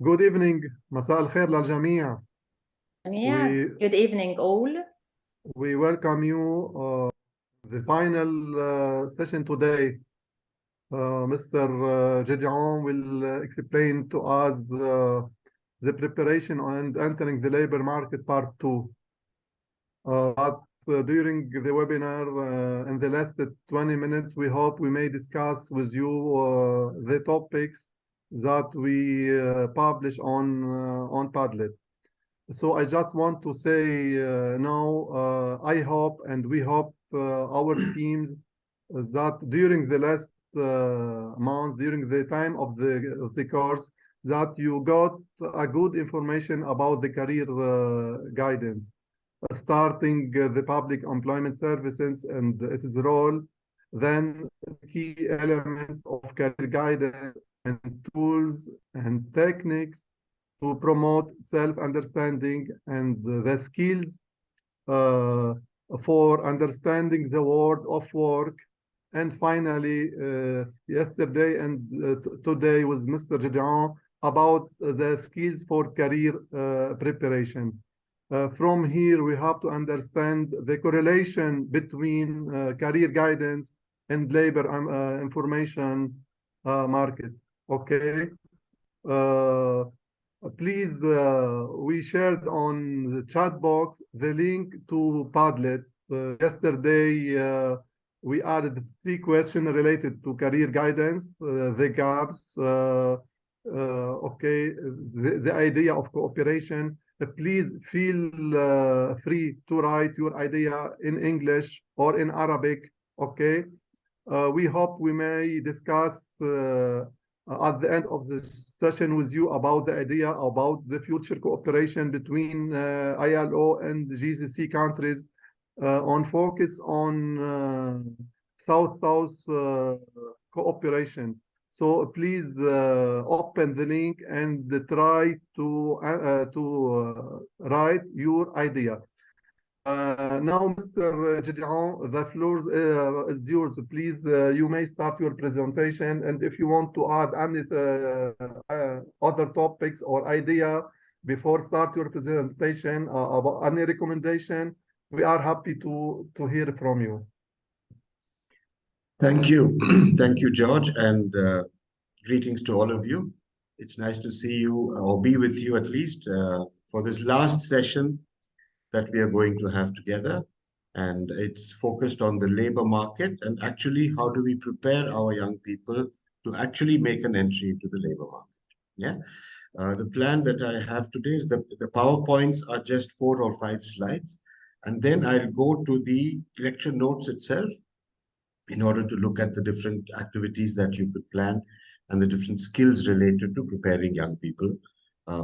Good evening. مساء الخير للجميع. Yeah, good evening all. We welcome you the final session today. Mr. Gedeon will explain to us the preparation and entering the labor market part 2. But during the webinar in the last 20 minutes, we hope we may discuss with you the topics that we publish on Padlet. So I just want to say now, I hope and we hope our teams that during the last month, during the time of the course, that you got a good information about the career guidance, starting the public employment services and its role, then key elements of career guidance and tools and techniques to promote self-understanding and the skills for understanding the world of work. And finally, yesterday and today with Mr. Gedeon about the skills for career preparation. From here, we have to understand the correlation between career guidance and labor information market. Okay. Please, we shared on the chat box the link to Padlet. Yesterday, we added 3 questions related to career guidance, the gaps, okay, the idea of cooperation. Please feel free to write your idea in English or in Arabic, okay? We hope we may discuss at the end of the session with you about the idea about the future cooperation between ILO and the GCC countries on focus on South-South cooperation. So please open the link and try to write your idea. Now, Mr. Gedeon, the floor is yours. Please, you may start your presentation. And if you want to add any other topics or idea before start your presentation about any recommendation, we are happy to hear from you. Thank you. Thank you, George, and greetings to all of you. It's nice to see you or be with you at least for this last session that we are going to have together, and it's focused on the labor market and actually how do we prepare our young people to actually make an entry into the labor market. Yeah, the plan that I have today is the PowerPoints are just 4 or 5 slides, and then I'll go to the lecture notes itself in order to look at the different activities that you could plan and the different skills related to preparing young people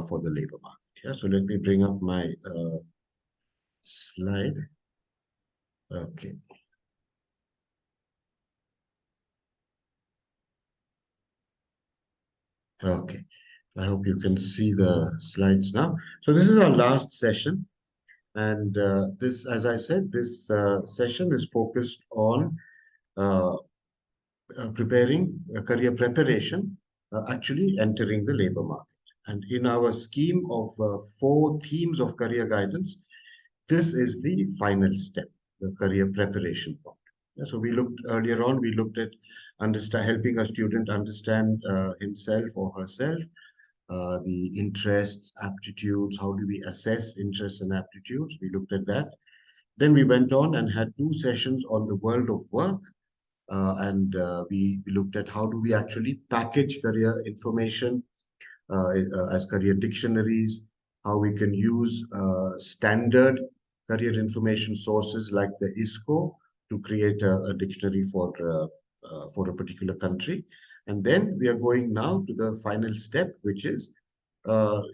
for the labor market. Yeah, so let me bring up my slide. Okay. Okay. I hope you can see the slides now. So this is our last session. And this, as I said, this session is focused on preparing career preparation, actually entering the labor market. And in our scheme of 4 themes of career guidance, this is the final step, the career preparation part. Yeah, so we looked earlier on, we looked at helping a student understand himself or herself, the interests, aptitudes, how do we assess interests and aptitudes? We looked at that. Then we went on and had 2 sessions on the world of work. And we looked at how do we actually package career information as career dictionaries, how we can use standard career information sources like the ISCO to create a dictionary for a particular country. And then we are going now to the final step, which is,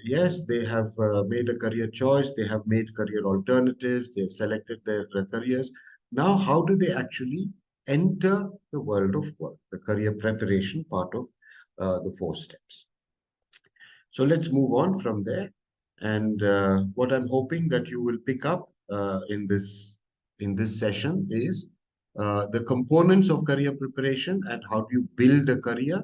yes, they have made a career choice, they have made career alternatives, they have selected their careers. Now, how do they actually enter the world of work, the career preparation part of the 4 steps? So let's move on from there. And what I'm hoping that you will pick up in this session is the components of career preparation and how do you build a career.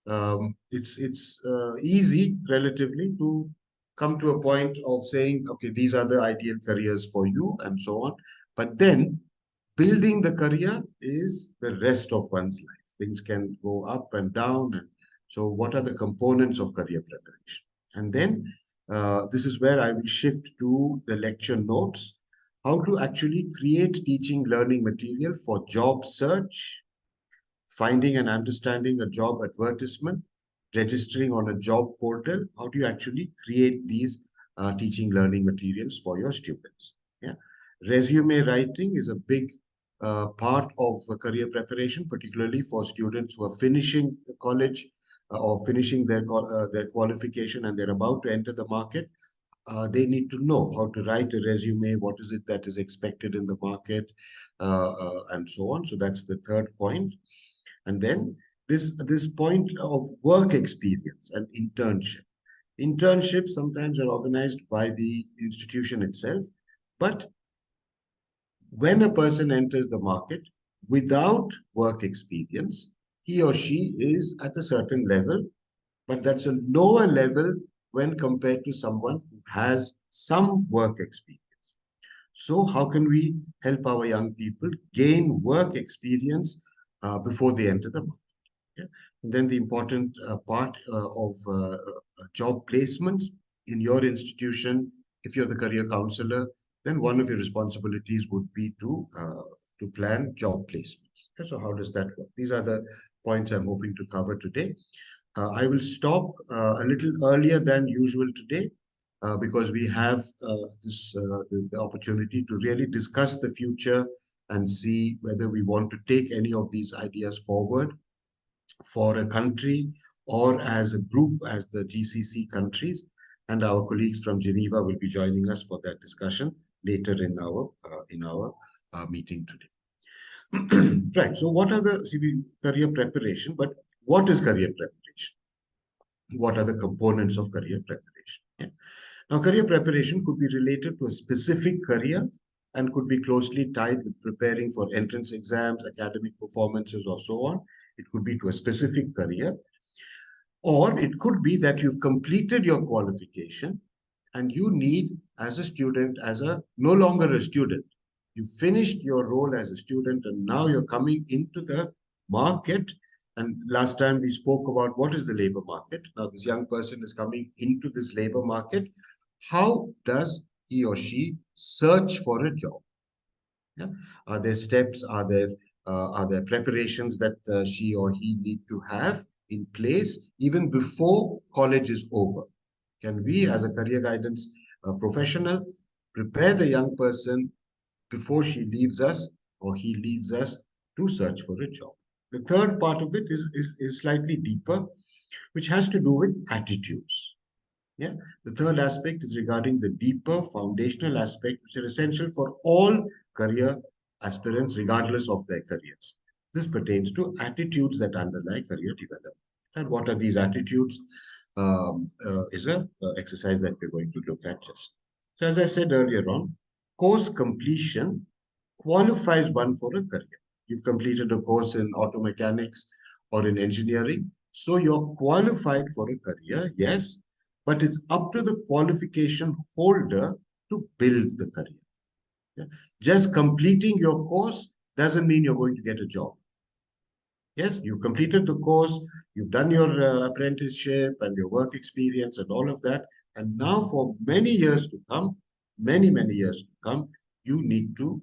it's easy relatively to come to a point of saying, okay, these are the ideal careers for you and so on. But then building the career is the rest of one's life. Things can go up and down. And so what are the components of career preparation? And then this is where I will shift to the lecture notes, how to actually create teaching learning material for job search, finding and understanding a job advertisement, registering on a job portal. How do you actually create these teaching learning materials for your students? Yeah. Resume writing is a big part of career preparation, particularly for students who are finishing college or finishing their qualification and they're about to enter the market. They need to know how to write a resume, what is it that is expected in the market, and so on. So that's the third point. And then this point of work experience and internship. Internships sometimes are organized by the institution itself, but when a person enters the market without work experience, he or she is at a certain level, but that's a lower level when compared to someone who has some work experience. So how can we help our young people gain work experience before they enter the market? Yeah. And then the important part of job placements in your institution. If you're the career counselor, then one of your responsibilities would be to plan job placements. Okay, so how does that work? These are the points I'm hoping to cover today. I will stop a little earlier than usual today because we have the opportunity to really discuss the future and see whether we want to take any of these ideas forward for a country or as a group, as the GCC countries. And our colleagues from Geneva will be joining us for that discussion later in our meeting today. Right. So what are the career preparation? But what is career preparation? What are the components of career preparation? Yeah. Now, career preparation could be related to a specific career and could be closely tied with preparing for entrance exams, academic performances, or so on. It could be to a specific career. Or it could be that you've completed your qualification and you need, as a student, no longer a student, you finished your role as a student and now you're coming into the market. And last time we spoke about what is the labor market. Now this young person is coming into this labor market. How does he or she search for a job? Yeah? Are there steps? Are there preparations that she or he need to have in place even before college is over? Can we, as a career guidance professional, prepare the young person before she leaves us or he leaves us to search for a job? The third part of it is slightly deeper, which has to do with attitudes. Yeah. The third aspect is regarding the deeper foundational aspect, which are essential for all career aspirants, regardless of their careers. This pertains to attitudes that underlie career development. And what are these attitudes? Is an exercise that we're going to look at just. So as I said earlier on, course completion qualifies one for a career. You've completed a course in auto mechanics or in engineering, so you're qualified for a career, yes, but it's up to the qualification holder to build the career. Yeah? Just completing your course doesn't mean you're going to get a job. Yes, you completed the course, you've done your apprenticeship and your work experience and all of that. And now for many years to come, many years to come, you need to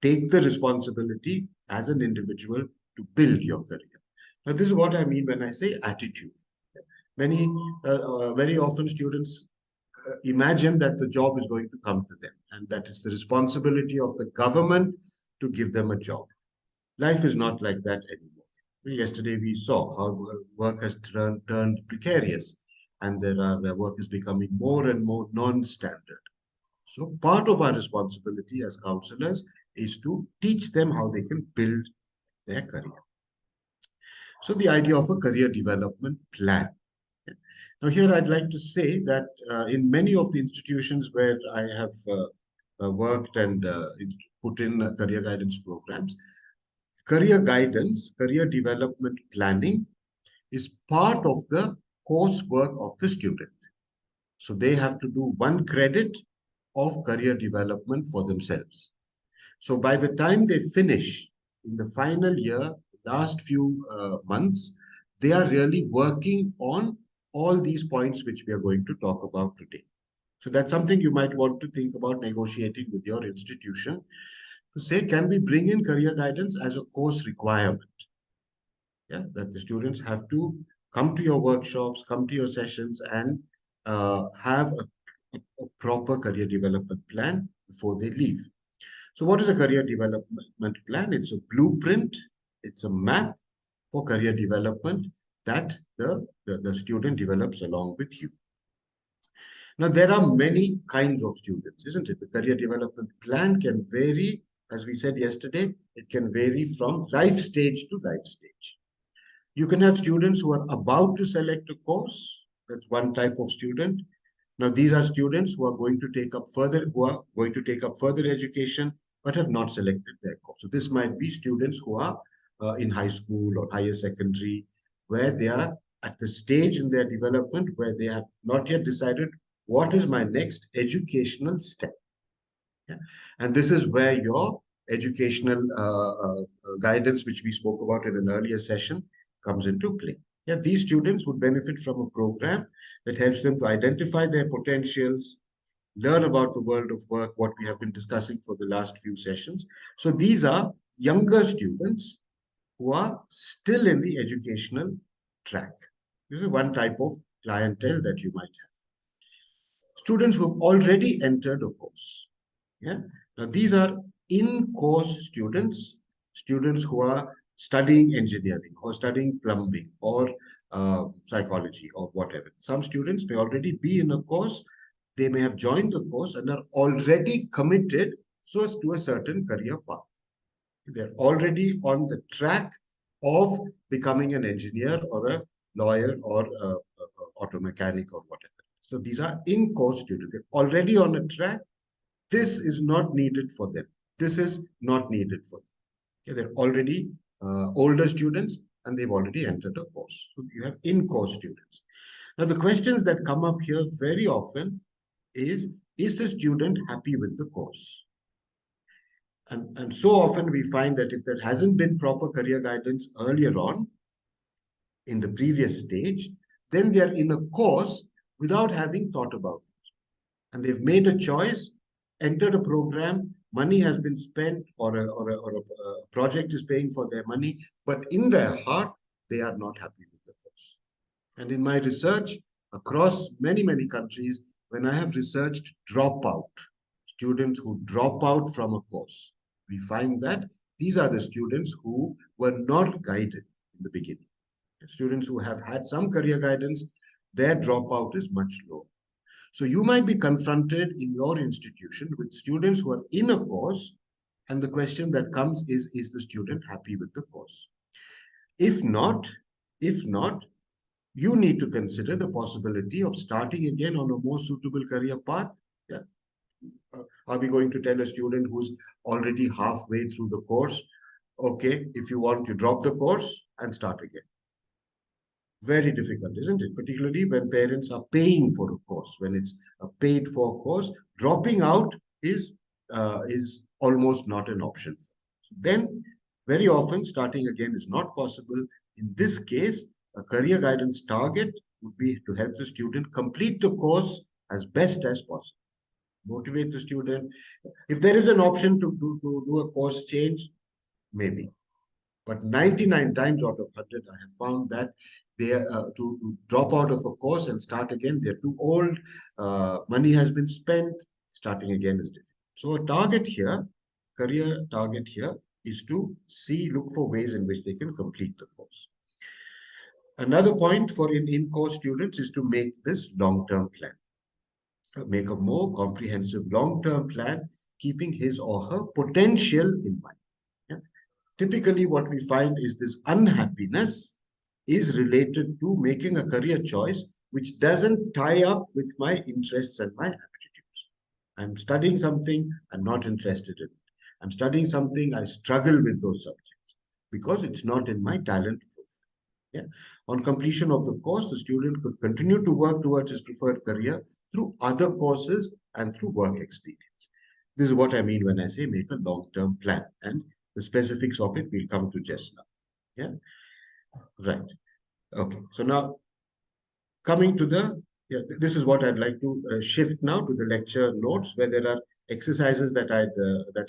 take the responsibility as an individual to build your career. Now, this is what I mean when I say attitude. Very often students imagine that the job is going to come to them and that it's the responsibility of the government to give them a job. Life is not like that anymore. Yesterday we saw how work has turned precarious and work is becoming more and more non-standard. So part of our responsibility as counselors is to teach them how they can build their career. So the idea of a career development plan. Now here I'd like to say that in many of the institutions where I have worked and put in career guidance programs, career guidance, career development planning is part of the coursework of the student. So they have to do 1 credit of career development for themselves. So by the time they finish in the final year, last few months, they are really working on all these points which we are going to talk about today. So that's something you might want to think about negotiating with your institution to say, can we bring in career guidance as a course requirement? Yeah, that the students have to come to your workshops, come to your sessions, and have a proper career development plan before they leave. So what is a career development plan? It's a blueprint, it's a map for career development that the student develops along with you. Now, there are many kinds of students, isn't it? The career development plan can vary, as we said yesterday, it can vary from life stage to life stage. You can have students who are about to select a course. That's one type of student. Now, these are students who are going to take up further education, but have not selected their course. So this might be students who are in high school or higher secondary, where they are at the stage in their development where they have not yet decided what is my next educational step. Yeah? And this is where your educational guidance, which we spoke about in an earlier session, comes into play. Yeah, these students would benefit from a program that helps them to identify their potentials, learn about the world of work, what we have been discussing for the last few sessions. So these are younger students who are still in the educational track. This is one type of clientele that you might have. Students who have already entered a course. Yeah. Now, these are in-course students, students who are studying engineering or studying plumbing or psychology or whatever. Some students may already be in a course. They may have joined the course and are already committed so as to a certain career path. They're already on the track of becoming an engineer or a lawyer or a auto mechanic or whatever. So these are in-course students. They're already on a track. This is not needed for them. This is not needed for them. Okay, they're already older students and they've already entered a course. So you have in-course students. Now, the questions that come up here very often is the student happy with the course? And so often we find that if there hasn't been proper career guidance earlier on in the previous stage, then they are in a course without having thought about it. And they've made a choice, entered a program, money has been spent, or a project is paying for their money, but in their heart, they are not happy with the course. And in my research across many, many countries, when I have researched dropout, students who drop out from a course, we find that these are the students who were not guided in the beginning. Students who have had some career guidance, their dropout is much lower. So you might be confronted in your institution with students who are in a course, and the question that comes is the student happy with the course? If not, you need to consider the possibility of starting again on a more suitable career path. Yeah. Are we going to tell a student who's already halfway through the course, okay, if you want, you drop the course and start again? Very difficult, isn't it? Particularly when parents are paying for a course. When it's a paid-for course, dropping out is almost not an option. Then, very often, starting again is not possible. In this case, a career guidance target would be to help the student complete the course as best as possible. Motivate the student. If there is an option to do a course change, maybe. But 99 times out of 100, I have found that they to drop out of a course and start again, they're too old, money has been spent, starting again is difficult. So a target here, career target here, is to look for ways in which they can complete the course. Another point for in-course students is to make this long-term plan. Make a more comprehensive long-term plan, keeping his or her potential in mind. Yeah? Typically, what we find is this unhappiness is related to making a career choice which doesn't tie up with my interests and my aptitudes. I'm studying something I'm not interested in. I'm studying something I struggle with those subjects because it's not in my talent profile. Yeah. On completion of the course, the student could continue to work towards his preferred career through other courses and through work experience. This is what I mean when I say make a long-term plan, and the specifics of it we'll come to just now. Yeah. Right. Okay. So now coming to this is what I'd like to shift now to the lecture notes, where there are exercises that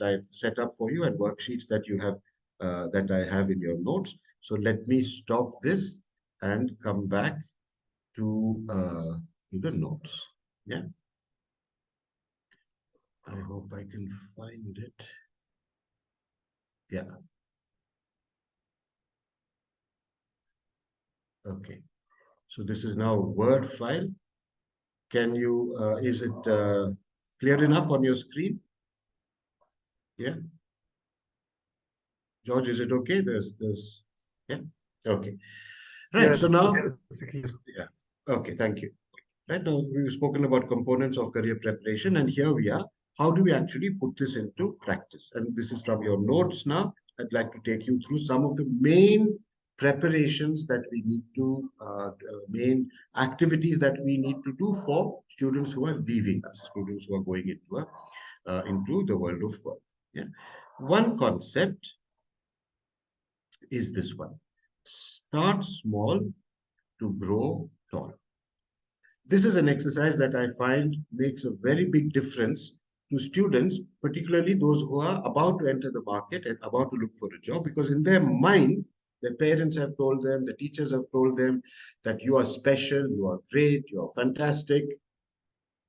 I've set up for you and worksheets that you have that I have in your notes. So let me stop this and come back to the notes. Yeah. I hope I can find it. Yeah. Okay. So this is now a Word file. Can you, is it clear enough on your screen? Yeah. George, is it okay? Yeah. Okay. Right. Yes, So now, it's clear. yeah. Okay. Thank you. Right now, we've spoken about components of career preparation, and here we are. How do we actually put this into practice? And this is from your notes now. I'd like to take you through some of the main preparations that we need to, main activities that we need to do for students who are leaving us, students who are going into the world of work. Yeah. One concept is this one: start small to grow tall. This is an exercise that I find makes a very big difference to students, particularly those who are about to enter the market and about to look for a job, because in their mind, their parents have told them, the teachers have told them that you are special, you are great, you are fantastic.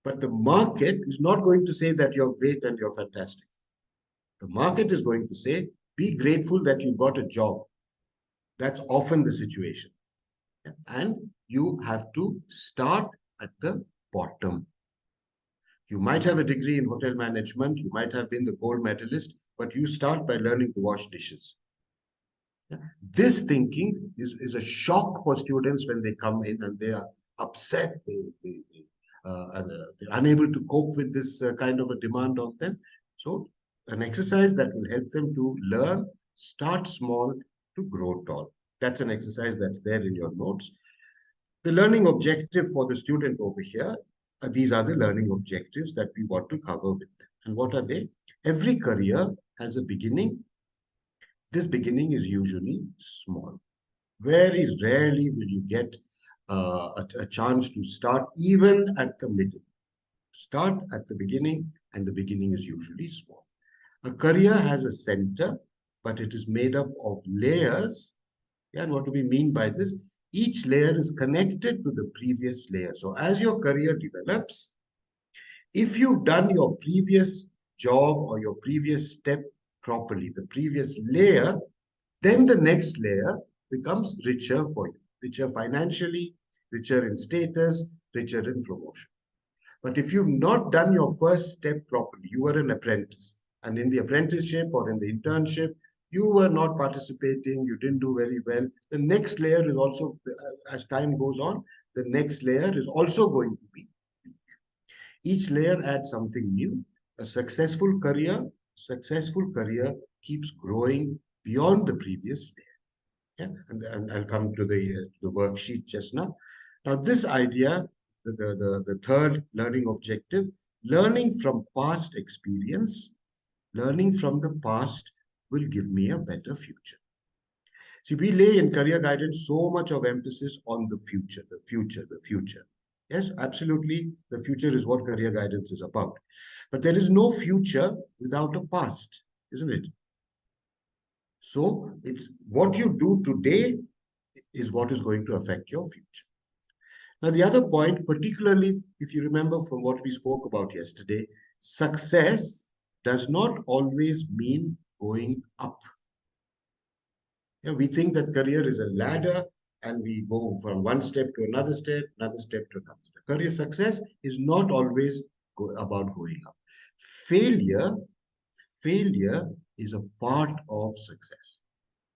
But the market is not going to say that you're great and you're fantastic. The market is going to say, be grateful that you got a job. That's often the situation. And you have to start at the bottom. You might have a degree in hotel management, you might have been the gold medalist, but you start by learning to wash dishes. This thinking is a shock for students when they come in and they are upset, they're unable to cope with this kind of a demand on them. So an exercise that will help them to learn, start small to grow tall. That's an exercise that's there in your notes. The learning objective for the student over here, these are the learning objectives that we want to cover with them. And what are they? Every career has a beginning. This beginning is usually small. Very rarely will you get a chance to start even at the middle. Start at the beginning, and the beginning is usually small. A career has a center, but it is made up of layers. Yeah, and what do we mean by this? Each layer is connected to the previous layer. So as your career develops, if you've done your previous job or your previous step properly, the previous layer, then the next layer becomes richer for you, richer financially, richer in status, richer in promotion. But if you've not done your first step properly, you were an apprentice, and in the apprenticeship or in the internship, you were not participating, you didn't do very well. The next layer is also, as time goes on, the next layer is also going to be weak. Each layer adds something new. A successful career keeps growing beyond the previous layer. Yeah, and I'll come to the worksheet just now. Now, this idea, the third learning objective, learning from past experience, learning from the past will give me a better future. See, we lay in career guidance so much of emphasis on the future, the future, the future. Yes, absolutely. The future is what career guidance is about. But there is no future without a past, isn't it? So it's what you do today is what is going to affect your future. Now, the other point, particularly if you remember from what we spoke about yesterday, success does not always mean going up. Yeah, we think that career is a ladder and we go from one step to another step to another step. Career success is not always about going up. Failure is a part of success.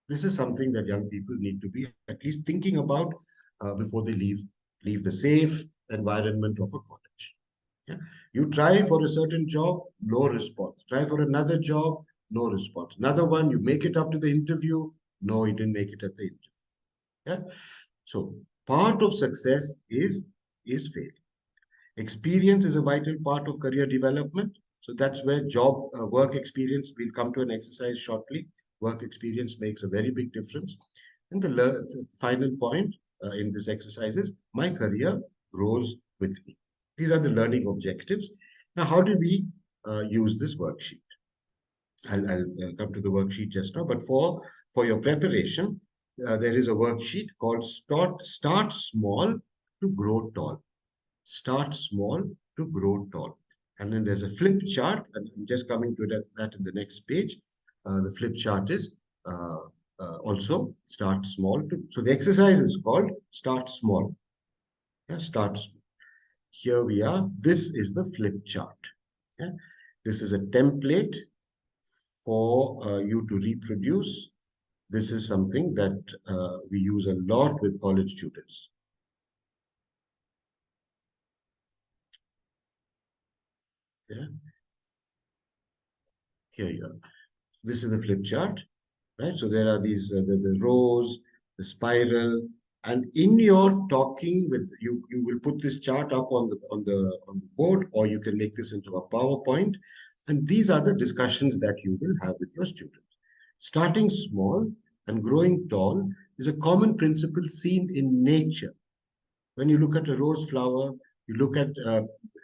This is something that young people need to be at least thinking about before they leave the safe environment of a college. Yeah? You try for a certain job, no response. Try for another job, no response. Another one, you make it up to the interview, no, you didn't make it at the interview. Yeah. So part of success is failure. Experience is a vital part of career development. So that's where work experience, we'll come to an exercise shortly. Work experience makes a very big difference. And the final point in this exercise is my career grows with me. These are the learning objectives. Now, how do we use this worksheet? I'll come to the worksheet just now, but for your preparation, there is a worksheet called Start Small to Grow Tall. Start small to grow tall. And then there's a flip chart, and I'm just coming to that in the next page. The flip chart is also start small to. So the exercise is called Start Small. Yeah, start small. Here we are. This is the flip chart. Yeah, this is a template for you to reproduce. This is something that we use a lot with college students. Yeah. Here you are. This is the flip chart, right? So there are these the rows, the spiral, and in your talking with you will put this chart up on the board, or you can make this into a PowerPoint. And these are the discussions that you will have with your students. Starting small and growing tall is a common principle seen in nature. When you look at a rose flower, you look at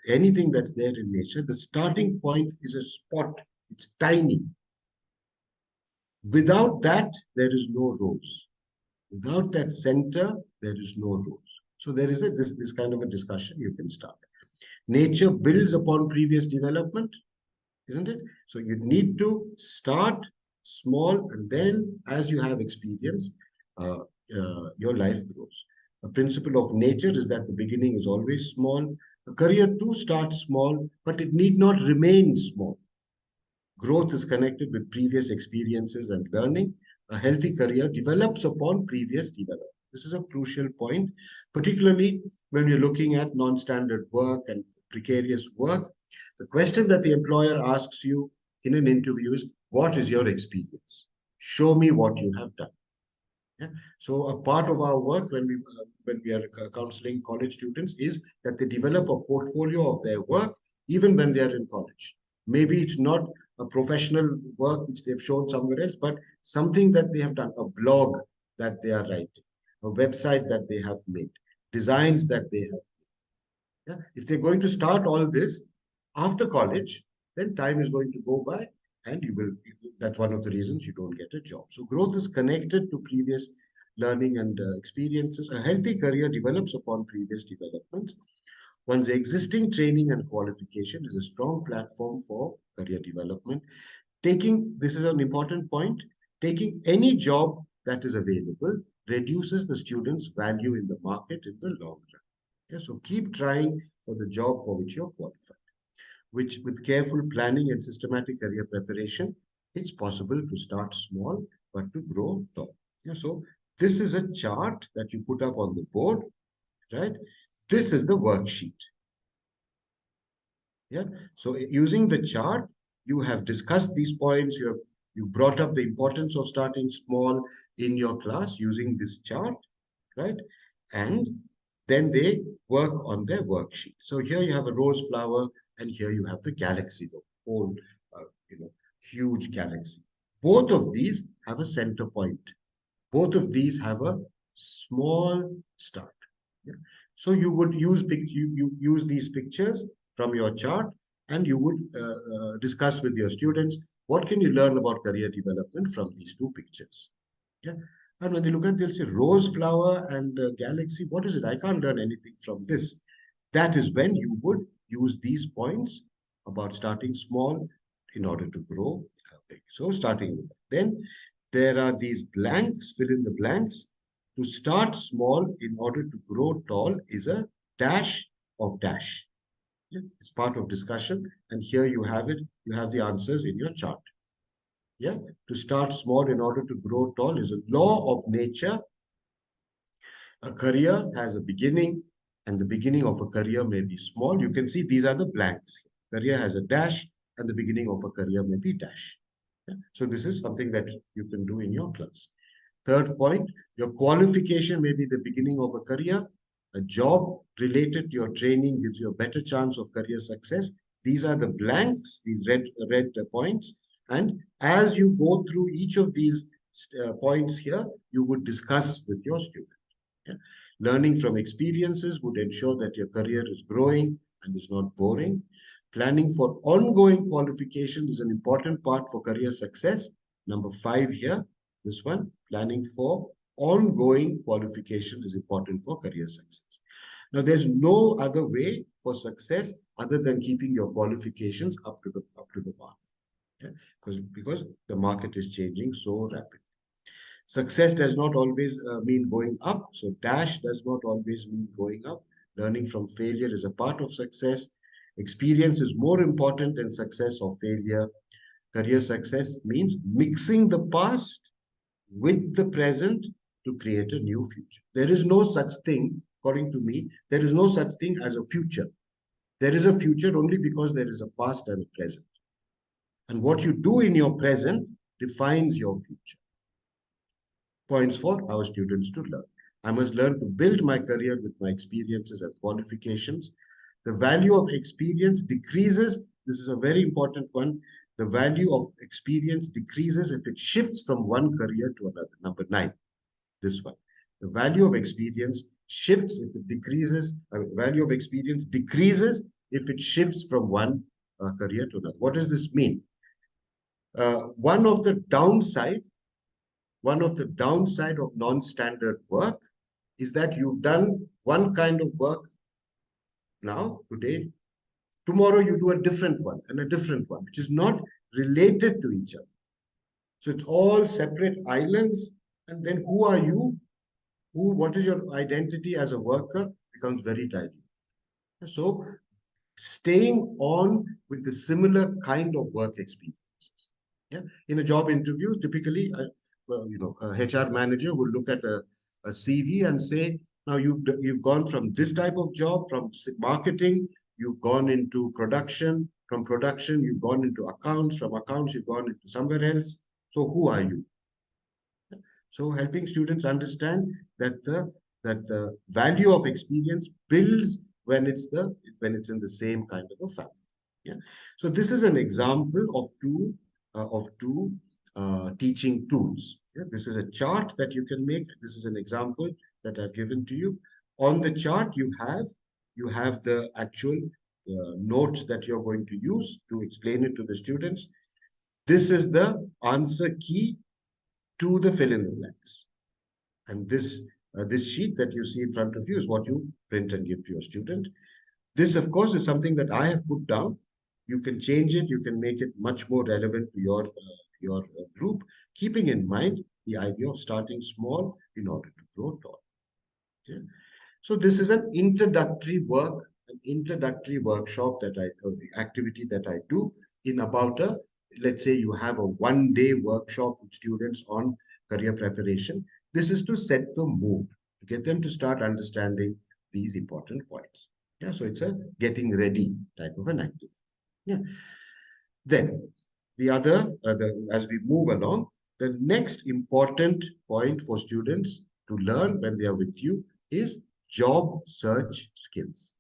anything that's there in nature, the starting point is a spot. It's tiny. Without that, there is no rose. Without that center, there is no rose. So there is this kind of a discussion you can start. Nature builds upon previous development, isn't it? So you need to start small, and then as you have experience, your life grows. A principle of nature is that the beginning is always small. A career too starts small, but it need not remain small. Growth is connected with previous experiences and learning. A healthy career develops upon previous development. This is a crucial point, particularly when you're looking at non-standard work and precarious work. The question that the employer asks you in an interview is, what is your experience? Show me what you have done. Yeah? So a part of our work when we are counseling college students is that they develop a portfolio of their work even when they are in college. Maybe it's not a professional work which they've shown somewhere else, but something that they have done, a blog that they are writing, a website that they have made, designs that they have made. Yeah? If they're going to start all this after college, then time is going to go by, and that's one of the reasons you don't get a job. So growth is connected to previous learning and experiences. A healthy career develops upon previous developments. One's existing training and qualification is a strong platform for career development. This is an important point, taking any job that is available reduces the student's value in the market in the long run. Yeah, so keep trying for the job for which you're qualified. Which with careful planning and systematic career preparation, it's possible to start small, but to grow tall. Yeah, so this is a chart that you put up on the board, right? This is the worksheet. Yeah. So using the chart, you have discussed these points. You brought up the importance of starting small in your class using this chart, right? And then they work on their worksheet. So here you have a rose flower, and here you have the galaxy, the whole, huge galaxy. Both of these have a center point. Both of these have a small start. Yeah? So you would use these pictures from your chart, and you would discuss with your students, what can you learn about career development from these two pictures? Yeah. And when they look at it, they'll say rose flower and galaxy. What is it? I can't learn anything from this. That is when you would use these points about starting small in order to grow big. So starting with that. Then there are these blanks, fill in the blanks. To start small in order to grow tall is a dash of dash. Yeah, it's part of discussion. And here you have it. You have the answers in your chart. Yeah, to start small in order to grow tall is a law of nature. A career has a beginning, and the beginning of a career may be small. You can see these are the blanks. Career has a dash, and the beginning of a career may be dash. Yeah? So this is something that you can do in your class. Third point, your qualification may be the beginning of a career. A job related to your training gives you a better chance of career success. These are the blanks, these red points. And as you go through each of these points here, you would discuss with your student. Yeah? Learning from experiences would ensure that your career is growing and is not boring. Planning for ongoing qualification is an important part for career success. Number 5 here, this one, planning for ongoing qualifications is important for career success. Now, there's no other way for success other than keeping your qualifications up to the mark. Yeah? Because the market is changing so rapidly. Success does not always mean going up. So dash does not always mean going up. Learning from failure is a part of success. Experience is more important than success or failure. Career success means mixing the past with the present to create a new future. There is no such thing, according to me, there is no such thing as a future. There is a future only because there is a past and a present. And what you do in your present defines your future. Points for our students to learn. I must learn to build my career with my experiences and qualifications. The value of experience decreases. This is a very important one. The value of experience decreases if it shifts from one career to another. Number 9, this one. The value of experience shifts if it decreases. Value of experience decreases if it shifts from one career to another. What does this mean? One of the downside of non-standard work is that you've done one kind of work now, today. Tomorrow you do a different one and a different one, which is not related to each other. So it's all separate islands. And then who are you? What is your identity as a worker becomes very dilute. So staying on with the similar kind of work experiences. Yeah. In a job interview, typically, a HR manager will look at a CV and say, now you've gone from this type of job, from marketing, you've gone into production, from production, you've gone into accounts, from accounts, you've gone into somewhere else. So who are you? So helping students understand that the value of experience builds when it's in the same kind of a family. Yeah. So this is an example of two teaching tools. Yeah? This is a chart that you can make. This is an example that I've given to you. On the chart, you have the actual notes that you're going to use to explain it to the students. This is the answer key to the fill in the blanks. And this sheet that you see in front of you is what you print and give to your student. This, of course, is something that I have put down. You can change it. You can make it much more relevant to your group, keeping in mind the idea of starting small in order to grow tall. Okay? So this is an introductory workshop activity that I do in about let's say you have a one-day workshop with students on career preparation. This is to set the mood, to get them to start understanding these important points. Yeah, so it's a getting ready type of an activity. Yeah. Then as we move along, the next important point for students to learn when they are with you is job search skills.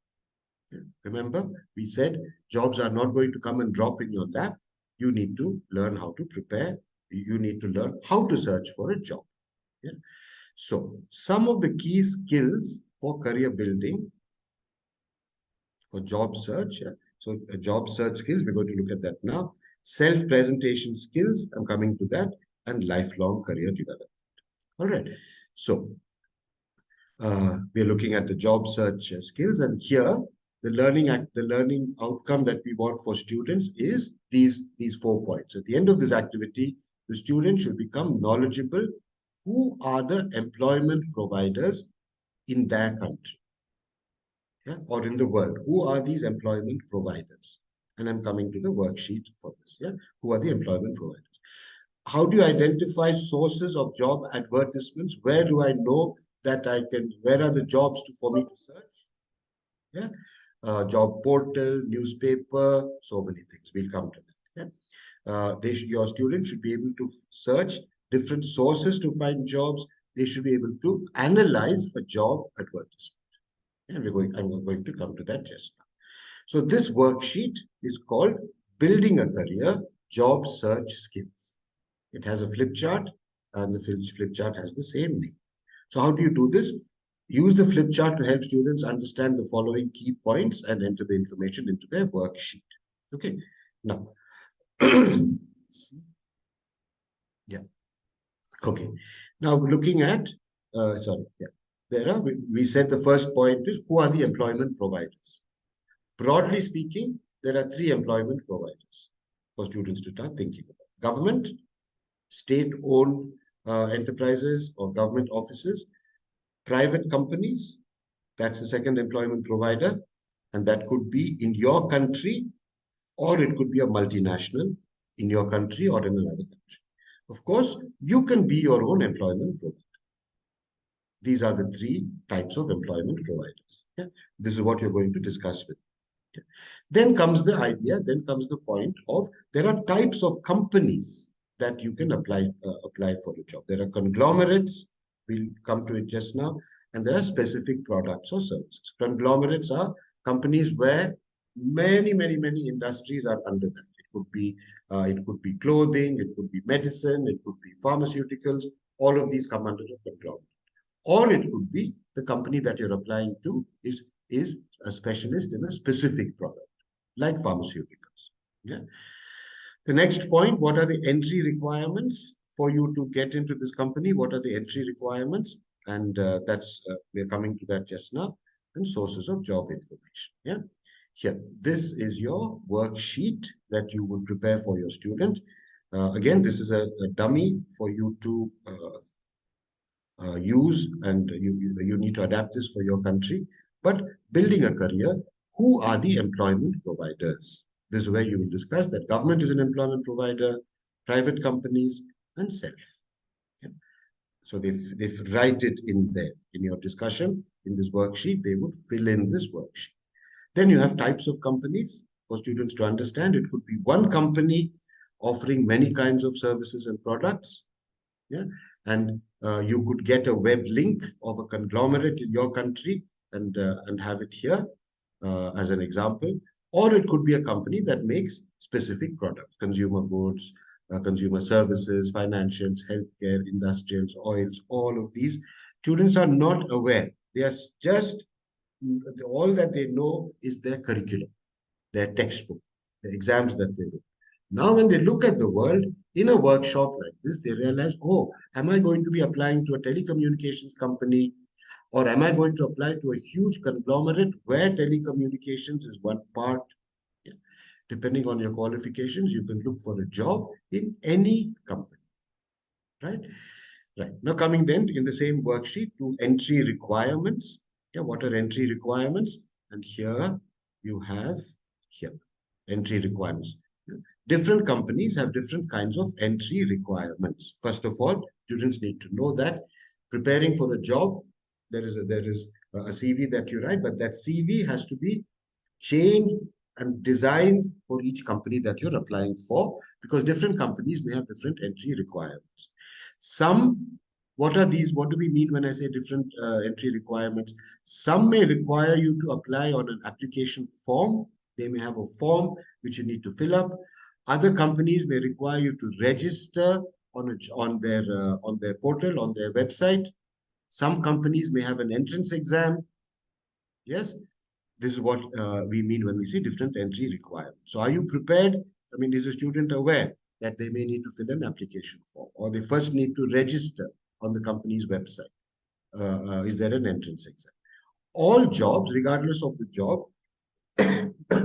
Okay. Remember, we said jobs are not going to come and drop in your lap. You need to learn how to prepare. You need to learn how to search for a job. Yeah. So some of the key skills for career building, for job search. Yeah. So job search skills, we're going to look at that now. Self-presentation skills, I'm coming to that, and lifelong career development. All right. So we're looking at the job search skills, and here the learning outcome that we want for students is these 4 points. At the end of this activity, the student should become knowledgeable. Who are the employment providers in their country, yeah, or in the world? Who are these employment providers? And I'm coming to the worksheet for this. Yeah, who are the employment providers? How do you identify sources of job advertisements? Where do I know that where are the jobs for me to search? Yeah, job portal, newspaper, so many things. We'll come to that. Yeah? Your students should be able to search different sources to find jobs. They should be able to analyze a job advertisement. And I'm going to come to that just now. So this worksheet is called Building a Career Job Search Skills. It has a flip chart, and the flip chart has the same name. So how do you do this? Use the flip chart to help students understand the following key points and enter the information into their worksheet. Okay. Now, yeah. Okay. Now looking at, we said the first point is who are the employment providers. Broadly speaking, there are three employment providers for students to start thinking about. Government, state-owned enterprises or government offices, private companies, that's the second employment provider, and that could be in your country, or it could be a multinational in your country or in another country. Of course, you can be your own employment provider. These are the three types of employment providers. Yeah? This is what you're going to discuss with. Yeah? Then comes the idea, then comes the point of there are types of companies that you can apply for a job. There are conglomerates, we'll come to it just now, and there are specific products or services. Conglomerates are companies where many industries are under that. It could be clothing, it could be medicine, it could be pharmaceuticals. All of these come under the conglomerate. Or it could be the company that you're applying to is a specialist in a specific product, like pharmaceuticals. Yeah. The next point, what are the entry requirements for you to get into this company? What are the entry requirements? And we're coming to that just now. And sources of job information. Yeah. Here, this is your worksheet that you will prepare for your student. Again, this is a dummy for you to use, and you need to adapt this for your country. But building a career, who are the employment providers? This is where you will discuss that government is an employment provider, private companies, and self. Yeah. So they write it in there in your discussion. In this worksheet, they would fill in this worksheet. Then you have types of companies for students to understand. It could be one company offering many kinds of services and products. Yeah. And you could get a web link of a conglomerate in your country and have it here as an example. Or it could be a company that makes specific products, consumer goods, consumer services, financials, healthcare, industrials, oils, all of these. Students are not aware. They are just, all that they know is their curriculum, their textbook, the exams that they do. Now, when they look at the world in a workshop like this, they realize, oh, am I going to be applying to a telecommunications company, or am I going to apply to a huge conglomerate where telecommunications is one part? Yeah. Depending on your qualifications, you can look for a job in any company, right? Right. Now, coming then in the same worksheet to entry requirements. Yeah, what are entry requirements? And here you have entry requirements. Different companies have different kinds of entry requirements. First of all, students need to know that preparing for a job, there is a CV that you write, but that CV has to be changed and designed for each company that you're applying for, because different companies may have different entry requirements. What are these? What do we mean when I say different entry requirements? Some may require you to apply on an application form. They may have a form which you need to fill up. Other companies may require you to register on their portal, on their website. Some companies may have an entrance exam. Yes, this is what we mean when we say different entry requirements. So are you prepared? I mean, is the student aware that they may need to fill an application form, or they first need to register on the company's website? Is there an entrance exam? All jobs, regardless of the job,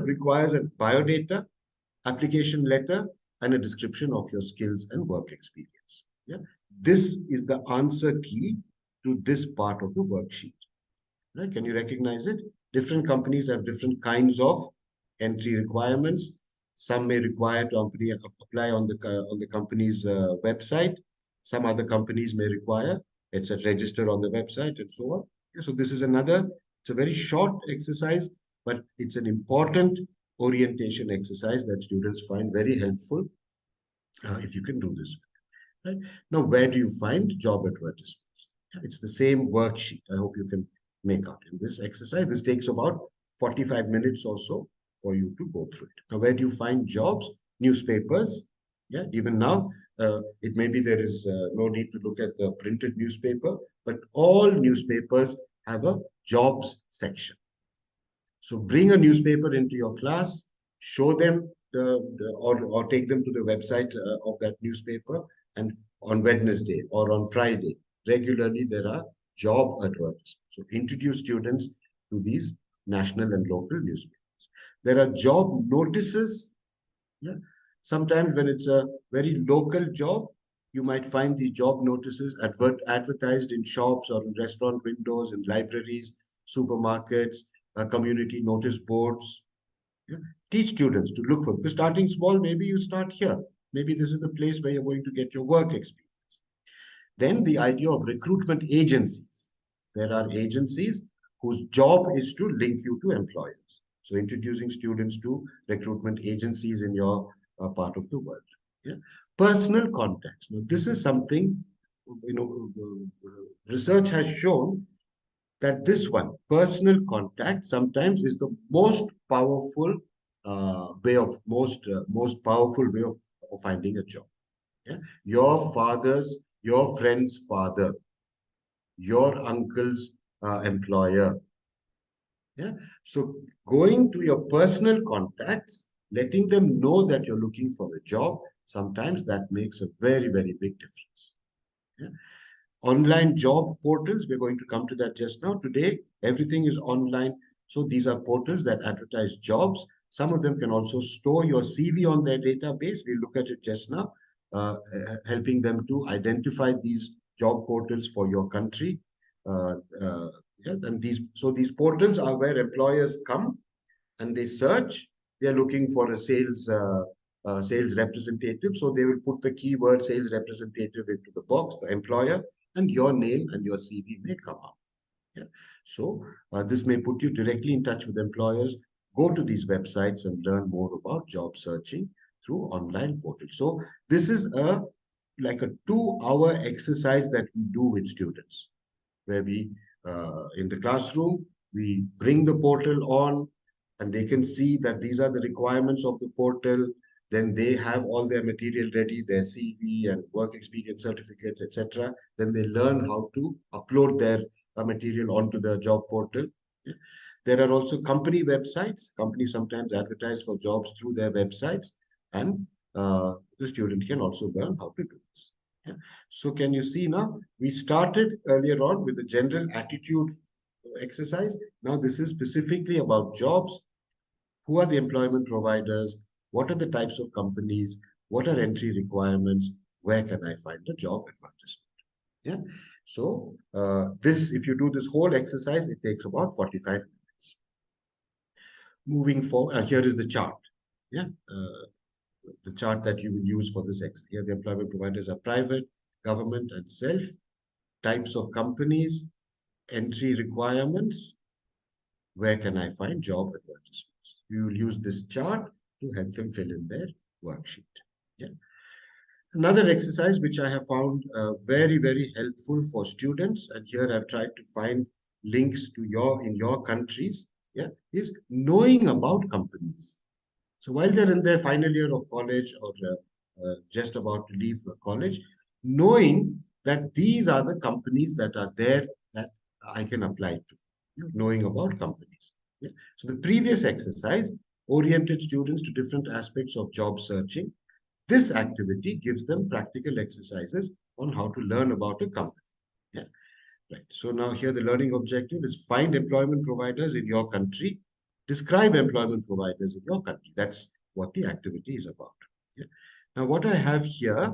requires a biodata, application letter, and a description of your skills and work experience. Yeah? This is the answer key to this part of the worksheet. Right? Can you recognize it? Different companies have different kinds of entry requirements. Some may require to apply on the company's website. Some other companies may require it's a register on the website and so on. Okay, so this is it's a very short exercise, but it's an important orientation exercise that students find very helpful if you can do this. Right? Now, where do you find job advertisements? It's the same worksheet. I hope you can make out in this exercise. This takes about 45 minutes or so for you to go through it. Now, where do you find jobs? Newspapers. Yeah, even now, it may be there is no need to look at the printed newspaper, but all newspapers have a jobs section. So bring a newspaper into your class, show them or take them to the website of that newspaper, and on Wednesday or on Friday, regularly there are job advertisements. So introduce students to these national and local newspapers. There are job notices. Yeah. Sometimes when it's a very local job, you might find these job notices advertised in shops or in restaurant windows, in libraries, supermarkets, community notice boards. Yeah. Teach students to look for, because starting small, maybe you start here. Maybe this is the place where you're going to get your work experience. Then the idea of recruitment agencies. There are agencies whose job is to link you to employers. So introducing students to recruitment agencies in your part of the world. Yeah. Personal contacts. Now, this is something, research has shown that this one, personal contact, sometimes is the most powerful most powerful way of finding a job. Yeah? Your friend's father, your uncle's employer. Yeah. So going to your personal contacts, letting them know that you're looking for a job, sometimes that makes a very, very big difference. Yeah. Online job portals, we're going to come to that just now. Today, everything is online. So these are portals that advertise jobs. Some of them can also store your CV on their database. We'll look at it just now, helping them to identify these job portals for your country. Yeah, and these portals are where employers come and they search. They are looking for a sales representative. So they will put the keyword sales representative into the box, the employer, and your name and your CV may come up. Yeah. So this may put you directly in touch with employers. Go to these websites and learn more about job searching through online portals. So this is like a 2-hour exercise that we do with students, where we, in the classroom, we bring the portal on and they can see that these are the requirements of the portal. Then they have all their material ready, their CV and work experience certificates, etc. Then they learn how to upload their material onto the job portal. Yeah. There are also company websites. Companies sometimes advertise for jobs through their websites, and the student can also learn how to do this. Yeah. So can you see now, we started earlier on with the general attitude exercise. Now this is specifically about jobs. Who are the employment providers? What are the types of companies? What are entry requirements? Where can I find a job advertisement? Yeah. So if you do this whole exercise, it takes about 45 minutes. Moving forward, here is the chart. Yeah. The chart that you will use for this exercise. Here, the employment providers are private, government, and self. Types of companies, entry requirements. Where can I find job advertisements? You will use this chart to help them fill in their worksheet. Yeah. Another exercise which I have found very, very helpful for students, and here I've tried to find links to in your countries, yeah, is knowing about companies. So while they're in their final year of college or just about to leave college, knowing that these are the companies that are there that I can apply to, knowing about companies. Yeah. So the previous exercise oriented students to different aspects of job searching. This activity gives them practical exercises on how to learn about a company. Yeah. Right. So now here the learning objective is find employment providers in your country. Describe employment providers in your country. That's what the activity is about. Yeah. Now what I have here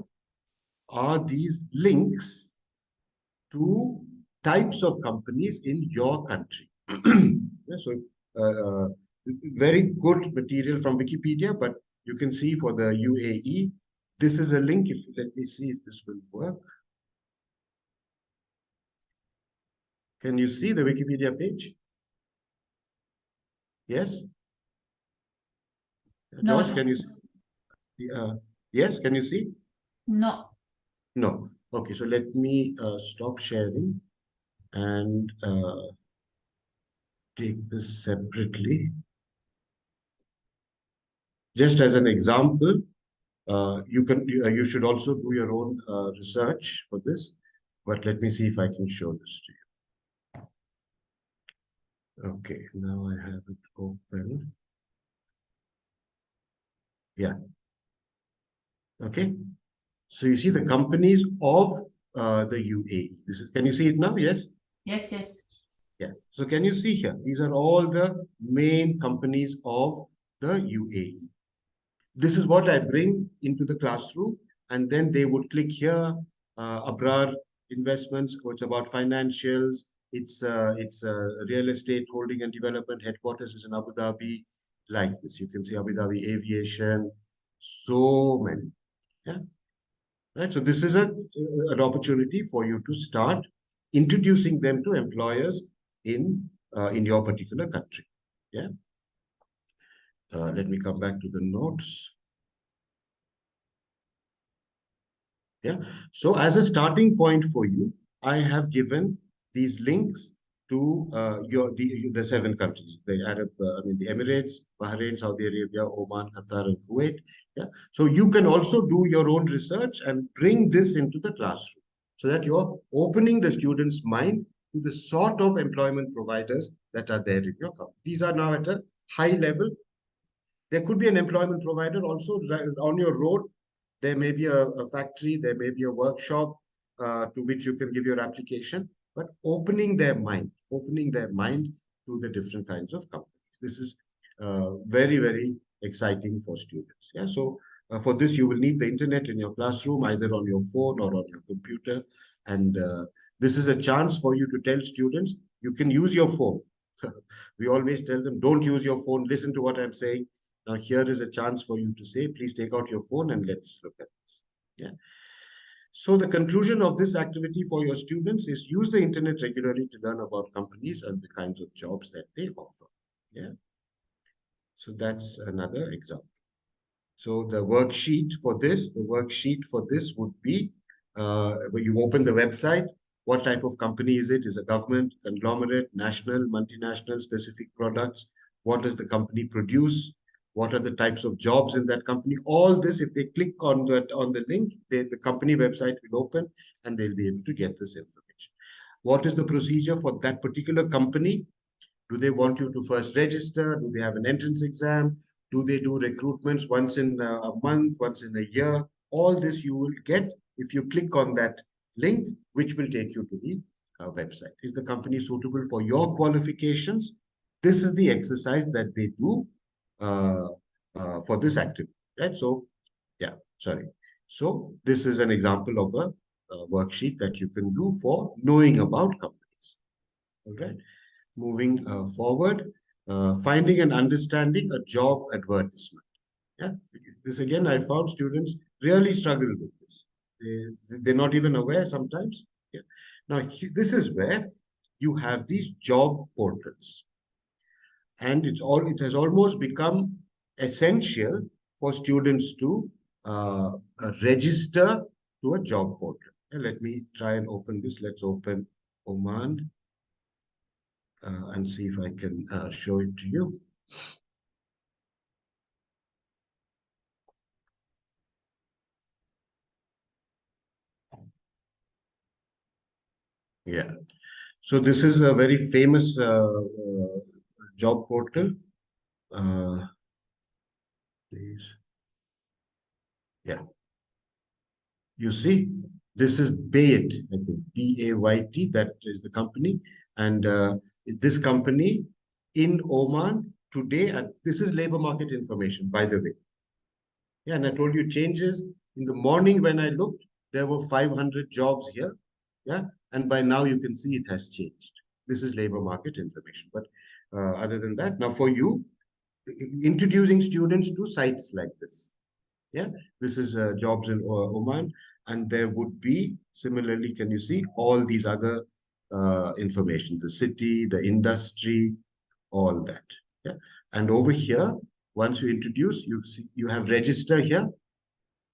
are these links to types of companies in your country. Yeah, so very good material from Wikipedia, but you can see for the UAE, this is a link. Let me see if this will work. Can you see the Wikipedia page? Yes? No. Josh, can you see? Yes, can you see? No. No. Okay, so let me stop sharing and take this separately. Just as an example, you should also do your own research for this, but let me see if I can show this to you. Okay, now I have it open. Yeah. Okay. So you see the companies of the UAE. Can you see it now? Yes. Yes, yes. Yeah. So can you see here? These are all the main companies of the UAE. This is what I bring into the classroom, and then they would click here, Abrar Investments. Oh, it's about financials. It's real estate holding and development. Headquarters is in Abu Dhabi. Like this, you can see Abu Dhabi Aviation. So many. Yeah. Right. So this is an opportunity for you to start introducing them to employers in your particular country. Yeah. Let me come back to the notes. Yeah. So as a starting point for you, I have given these links to the 7 countries, the Emirates, Bahrain, Saudi Arabia, Oman, Qatar, and Kuwait. Yeah. So you can also do your own research and bring this into the classroom so that you're opening the student's mind to the sort of employment providers that are there in your company. These are now at a high level. There could be an employment provider also on your road. There may be a factory, there may be a workshop to which you can give your application, but opening their mind to the different kinds of companies. This is very, very exciting for students. Yeah. So for this, you will need the internet in your classroom, either on your phone or on your computer. And this is a chance for you to tell students, you can use your phone. We always tell them, don't use your phone, listen to what I'm saying. Now, here is a chance for you to say, please take out your phone and let's look at this. Yeah. So the conclusion of this activity for your students is use the internet regularly to learn about companies and the kinds of jobs that they offer. Yeah. So that's another example. So the worksheet for this would be when you open the website, what type of company is it? Is a government, conglomerate, national, multinational, specific products? What does the company produce? What are the types of jobs in that company? All this, if they click on the link, the company website will open and they'll be able to get this information. What is the procedure for that particular company? Do they want you to first register? Do they have an entrance exam? Do they do recruitments once in a month, once in a year? All this you will get if you click on that link, which will take you to the website. Is the company suitable for your qualifications? This is the exercise that they do for this activity, right? So, yeah, sorry. So this is an example of a worksheet that you can do for knowing about companies. All right. Moving forward, finding and understanding a job advertisement. Yeah, this again, I found students really struggle with this. They're not even aware sometimes. Yeah. Now, this is where you have these job portals. And it has almost become essential for students to register to a job portal. Let me try and open this. Let's open Oman. And see if I can show it to you. Yeah. So this is a very famous job portal. Please. Yeah. You see, this is Bayt, I think, B-A-Y-T, that is the company. And this company in Oman today, this is labor market information, by the way. Yeah, and I told you changes. In the morning when I looked, there were 500 jobs here. Yeah, and by now you can see it has changed. This is labor market information. But other than that, now for you, introducing students to sites like this. Yeah, this is jobs in Oman, and there would be similarly, can you see all these other information, the city, the industry, all that. Yeah, and over here, once you introduce, you have register here.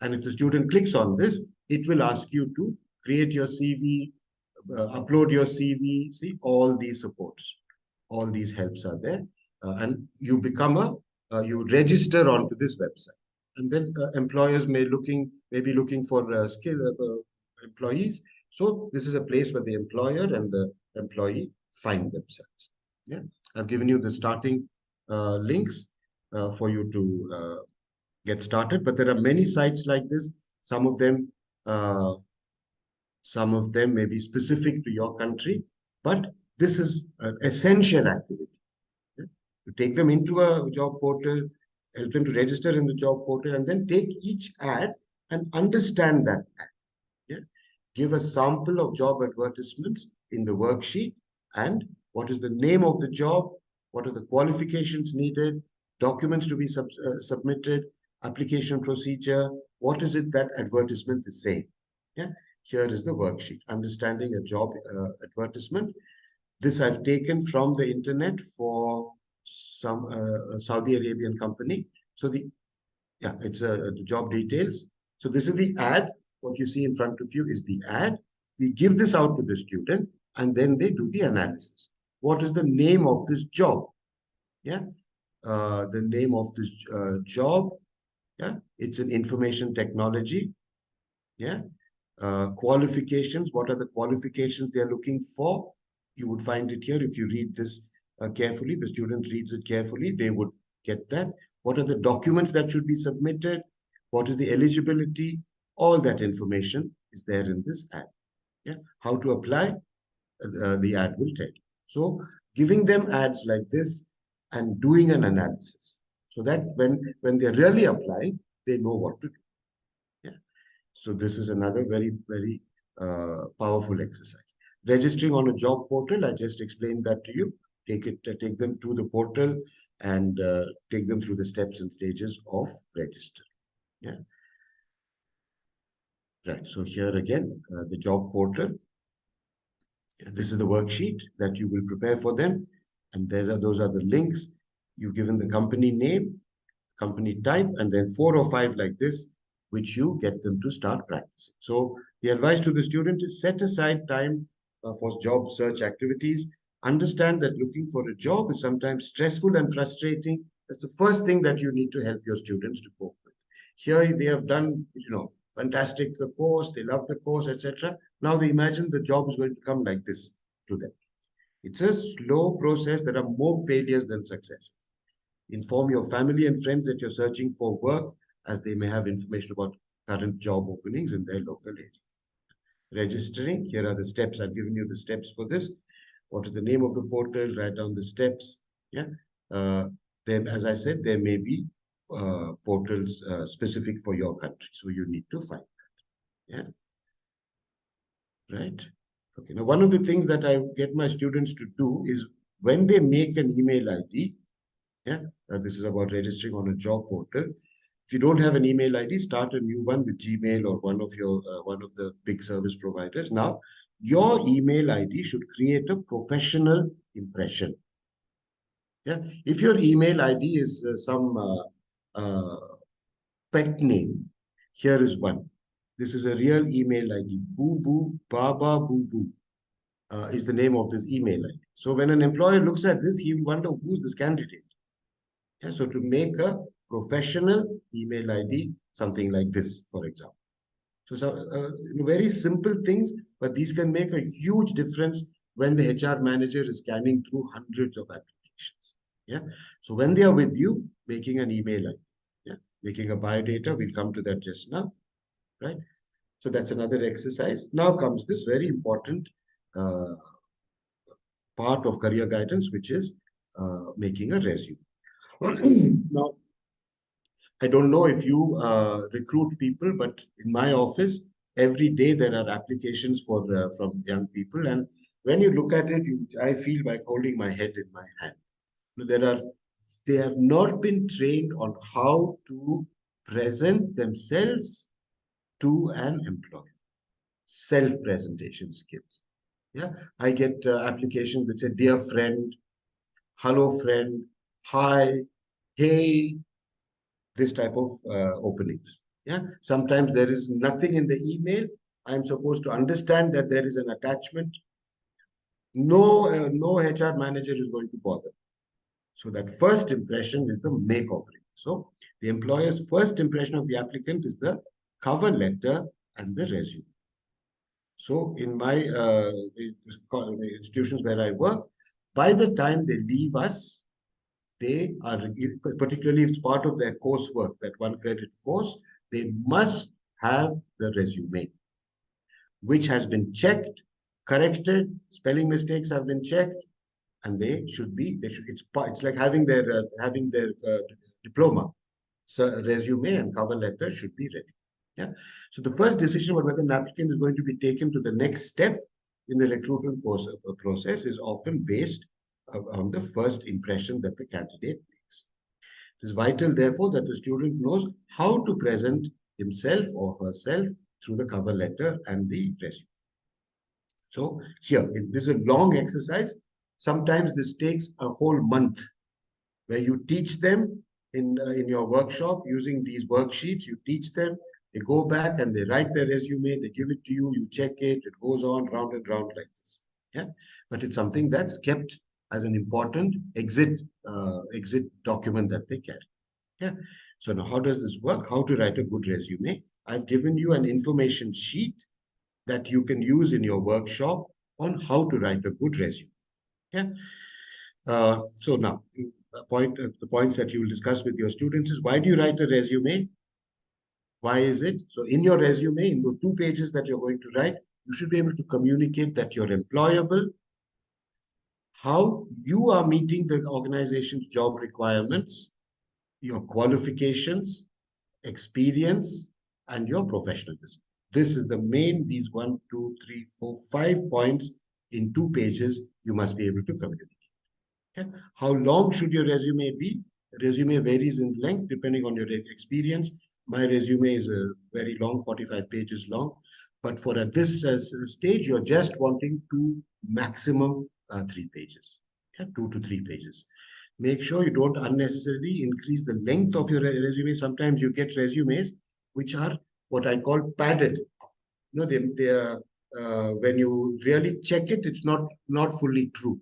And if the student clicks on this, it will ask you to create your CV, upload your CV. See, all these supports, all these helps are there. And you become you register onto this website. And then employers may be looking for skilled employees. So this is a place where the employer and the employee find themselves. Yeah, I've given you the starting links for you to get started. But there are many sites like this. Some of them may be specific to your country, but this is an essential activity. Yeah? To take them into a job portal, help them to register in the job portal, and then take each ad and understand that ad. Yeah? Give a sample of job advertisements in the worksheet, and what is the name of the job, what are the qualifications needed, documents to be submitted, application procedure, what is it that advertisement is saying. Yeah? Here is the worksheet, understanding a job advertisement. This I've taken from the internet for some Saudi Arabian company. So it's the job details. So this is the ad. What you see in front of you is the ad. We give this out to the student, and then they do the analysis. What is the name of this job? Yeah, the name of this job. Yeah, it's an information technology. Yeah, qualifications. What are the qualifications they are looking for? You would find it here if you read this carefully. The student reads it carefully. They would get that. What are the documents that should be submitted? What is the eligibility? All that information is there in this ad. Yeah, how to apply? The ad will tell you. So giving them ads like this and doing an analysis, so that when they're really applying, they know what to do. Yeah. So this is another very, very powerful exercise. Registering on a job portal, I just explained that to you. Take them to the portal and take them through the steps and stages of register. Yeah. Right. So here again, the job portal. This is the worksheet that you will prepare for them. And those are the links. You've given the company name, company type, and then 4 or 5 like this, which you get them to start practicing. So the advice to the student is set aside time for job search activities. Understand that looking for a job is sometimes stressful and frustrating. That's the first thing that you need to help your students to cope with. Here they have done, fantastic course, they love the course, etc. Now they imagine the job is going to come like this to them. It's a slow process. There are more failures than successes. Inform your family and friends that you're searching for work, as they may have information about current job openings in their local area. Registering, here are the steps. I've given you the steps for this. What is the name of the portal? Write down the steps. Yeah. Then, as I said, there may be portals specific for your country. So you need to find that. Yeah. Right. Okay. Now, one of the things that I get my students to do is when they make an email ID, yeah, this is about registering on a job portal. If you don't have an email ID, start a new one with Gmail or one of the big service providers. Now, your email ID should create a professional impression. Yeah, if your email ID is some pet name, here is one. This is a real email ID. Boo Boo Baba Boo Boo is the name of this email ID. So when an employer looks at this, he will wonder who's this candidate. Yeah, so to make a professional email ID, something like this, for example. So very simple things, but these can make a huge difference when the HR manager is scanning through hundreds of applications. Yeah. So when they are with you, making an email ID, yeah, making a biodata, we'll come to that just now, right? So that's another exercise. Now comes this very important part of career guidance, which is making a resume. Now, I don't know if you recruit people, but in my office, every day there are applications from young people. And when you look at it, I feel like holding my head in my hand. They have not been trained on how to present themselves to an employer. Self-presentation skills. Yeah, I get applications which say, dear friend, hello friend, hi, hey, this type of openings. Yeah. Sometimes there is nothing in the email. I'm supposed to understand that there is an attachment. No HR manager is going to bother. So that first impression is the make or break. So the employer's first impression of the applicant is the cover letter and the resume. So in my institutions where I work, by the time they leave us, they are, particularly if it's part of their coursework, that 1 credit course, they must have the resume, which has been checked, corrected, spelling mistakes have been checked, and it's like having their diploma. So resume and cover letter should be ready. Yeah. So the first decision about whether an applicant is going to be taken to the next step in the recruitment process is often based on the first impression that the candidate makes. It is vital, therefore, that the student knows how to present himself or herself through the cover letter and the resume. So here, this is a long exercise. Sometimes this takes a whole month where you teach them in your workshop using these worksheets. You teach them, they go back and they write their resume, they give it to you, you check it, it goes on round and round like this. Yeah, but it's something that's kept as an important exit document that they carry. Yeah. So now how does this work? How to write a good resume? I've given you an information sheet that you can use in your workshop on how to write a good resume. Yeah. So now the points that you will discuss with your students is, why do you write a resume? Why is it? So in your resume, in the 2 pages that you're going to write, you should be able to communicate that you're employable, how you are meeting the organization's job requirements, your qualifications, experience, and your professionalism. This is the main, these 1, 2, 3, 4, 5 points in 2 pages you must be able to communicate. Okay. How long should your resume be? Resume varies in length depending on your experience. My resume is a very long, 45 pages long. But for this stage, you're just wanting maximum 3 pages. Okay. 2 to 3 pages. Make sure you don't unnecessarily increase the length of your resume. Sometimes you get resumes which are what I call padded. You know, they are, when you really check it, it's not fully true.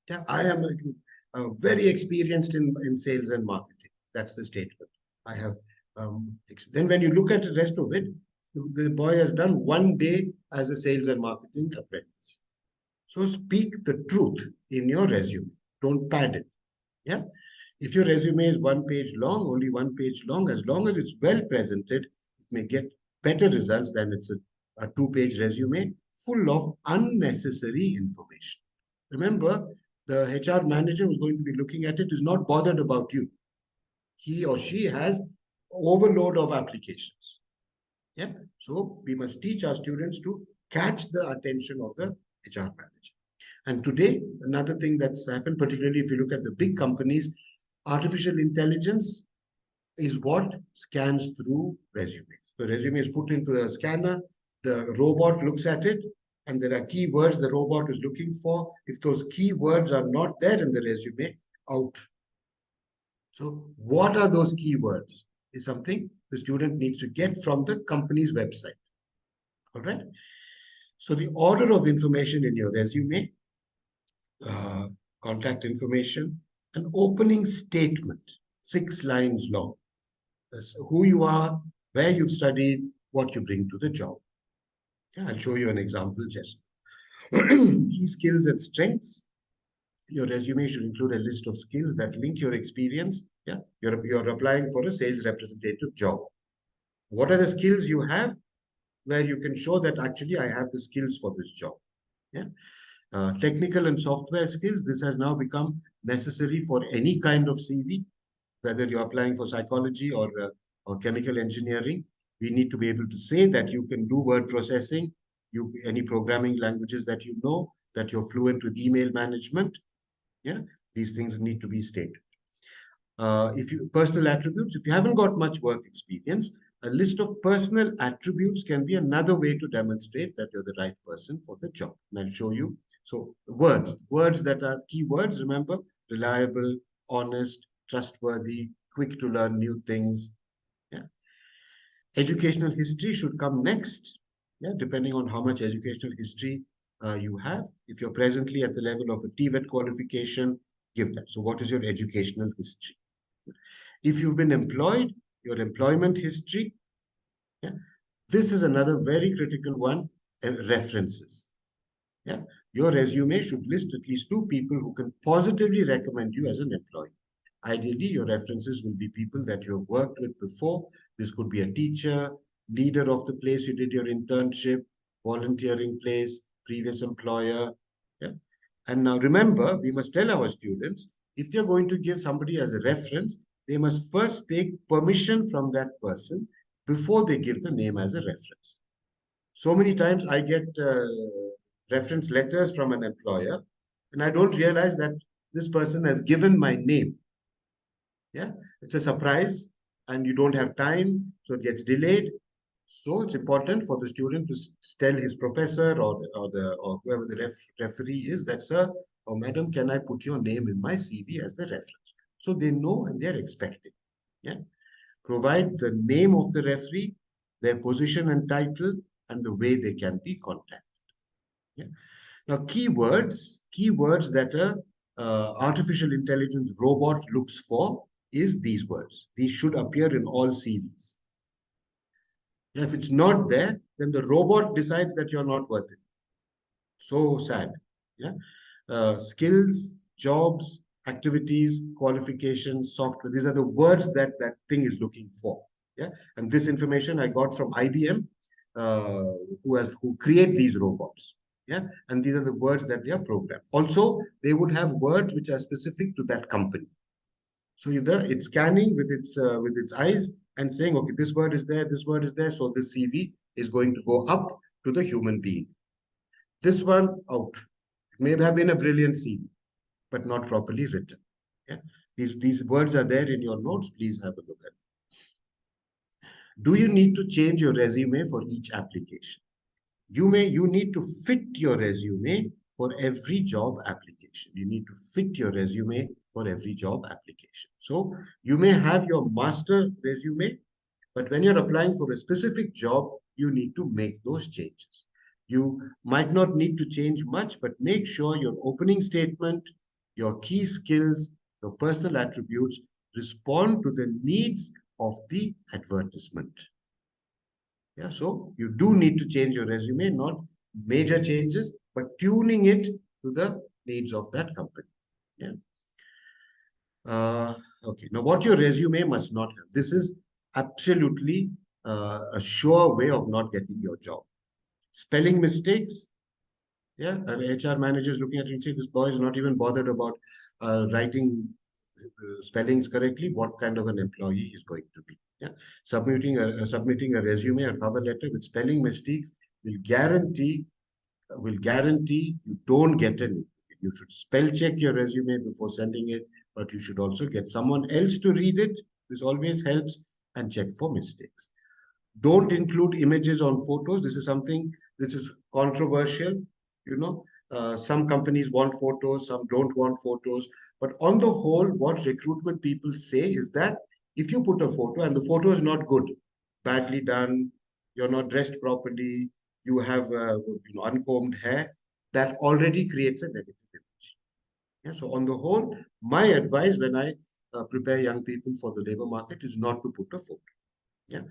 Yeah, I am very experienced in sales and marketing. That's the statement. I have. Then when you look at the rest of it, the boy has done 1 day as a sales and marketing apprentice. So speak the truth in your resume. Don't pad it. Yeah. If your resume is 1 page long, only 1 page long, as long as it's well presented, it may get better results than it's a 2-page resume full of unnecessary information. Remember, the HR manager who's going to be looking at it is not bothered about you. He or she has overload of applications. Yeah. So we must teach our students to catch the attention of the HR manager. And today, another thing that's happened, particularly if you look at the big companies, artificial intelligence is what scans through resumes. The resume is put into a scanner, the robot looks at it, and there are keywords the robot is looking for. If those keywords are not there in the resume, out. So what are those keywords is something the student needs to get from the company's website. All right. So the order of information in your resume, contact information, an opening statement, 6 lines long. That's who you are, where you've studied, what you bring to the job. Yeah, I'll show you an example just. Key skills and strengths. Your resume should include a list of skills that link your experience. Yeah, you're applying for a sales representative job. What are the skills you have where you can show that actually I have the skills for this job? Yeah. Technical and software skills. This has now become necessary for any kind of CV, whether you're applying for psychology or chemical engineering. We need to be able to say that you can do word processing, any programming languages that you know, that you're fluent with email management. Yeah, these things need to be stated. Personal attributes, if you haven't got much work experience, a list of personal attributes can be another way to demonstrate that you're the right person for the job. And I'll show you. So words that are keywords, remember, reliable, honest, trustworthy, quick to learn new things. Yeah. Educational history should come next, yeah, depending on how much educational history you have. If you're presently at the level of a TVET qualification, give that. So what is your educational history? If you've been employed, your employment history. Yeah, this is another very critical one, references. Yeah, your resume should list at least 2 people who can positively recommend you as an employee. Ideally, your references will be people that you have worked with before. This could be a teacher, leader of the place you did your internship, volunteering place, previous employer. Yeah. And now remember, we must tell our students, if they're going to give somebody as a reference, they must first take permission from that person before they give the name as a reference. So many times I get reference letters from an employer, and I don't realize that this person has given my name. Yeah, it's a surprise, and you don't have time, so it gets delayed. So it's important for the student to tell his professor or whoever the referee is that, sir or madam, can I put your name in my CV as the reference? So they know and they're expecting. Yeah, provide the name of the referee, their position and title, and the way they can be contacted. Yeah. Now, keywords that a artificial intelligence robot looks for is these words. These should appear in all CVs. If it's not there, then the robot decides that you're not worth it. So sad. Yeah. Skills, jobs, activities, qualifications, software. These are the words that that thing is looking for. Yeah. And this information I got from IBM, who create these robots. Yeah. And these are the words that they are programmed. Also, they would have words which are specific to that company. So either it's scanning with its eyes and saying, okay, this word is there, this word is there. So this CV is going to go up to the human being. This one out. It may have been a brilliant CV, but not properly written. Yeah? These words are there in your notes. Please have a look at it. Do you need to change your resume for each application? You need to fit your resume for every job application. You need to fit your resume for every job application. So you may have your master resume, but when you're applying for a specific job, you need to make those changes. You might not need to change much, but make sure your opening statement, your key skills, your personal attributes respond to the needs of the advertisement. Yeah, so you do need to change your resume, not major changes, but tuning it to the needs of that company. Yeah. Okay. Now, what your resume must not have. This is absolutely a sure way of not getting your job. Spelling mistakes. Yeah, an HR manager is looking at it and saying, this boy is not even bothered about writing spellings correctly. What kind of an employee is going to be? Yeah, submitting a resume or cover letter with spelling mistakes will guarantee you don't get an. You should spell check your resume before sending it, but you should also get someone else to read it. This always helps, and check for mistakes. Don't include images on photos. This is something which is controversial. You know, some companies want photos, some don't want photos. But on the whole, what recruitment people say is that if you put a photo and the photo is not good, badly done, you're not dressed properly, you have uncombed hair, that already creates a negative image. Yeah, so on the whole, my advice when I prepare young people for the labor market is not to put a photo. Yeah.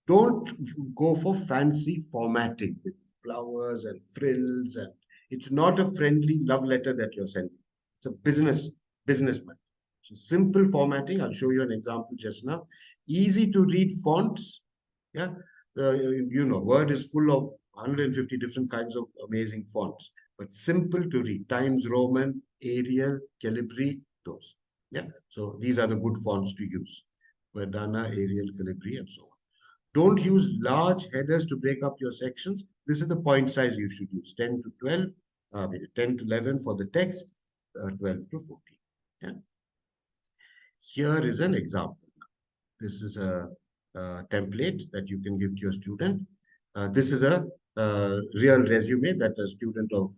Don't go for fancy formatting with flowers and frills, and it's not a friendly love letter that you're sending. It's a businessman. So simple formatting. I'll show you an example just now. Easy to read fonts. Yeah, Word is full of 150 different kinds of amazing fonts, but simple to read. Times Roman, Arial, Calibri, those. Yeah, so these are the good fonts to use. Verdana, Arial, Calibri, and so on. Don't use large headers to break up your sections. This is the point size you should use, 10 to 12, 10 to 11 for the text, 12 to 14. Yeah. Here is an example. This is a template that you can give to your student. This is a real resume that a student of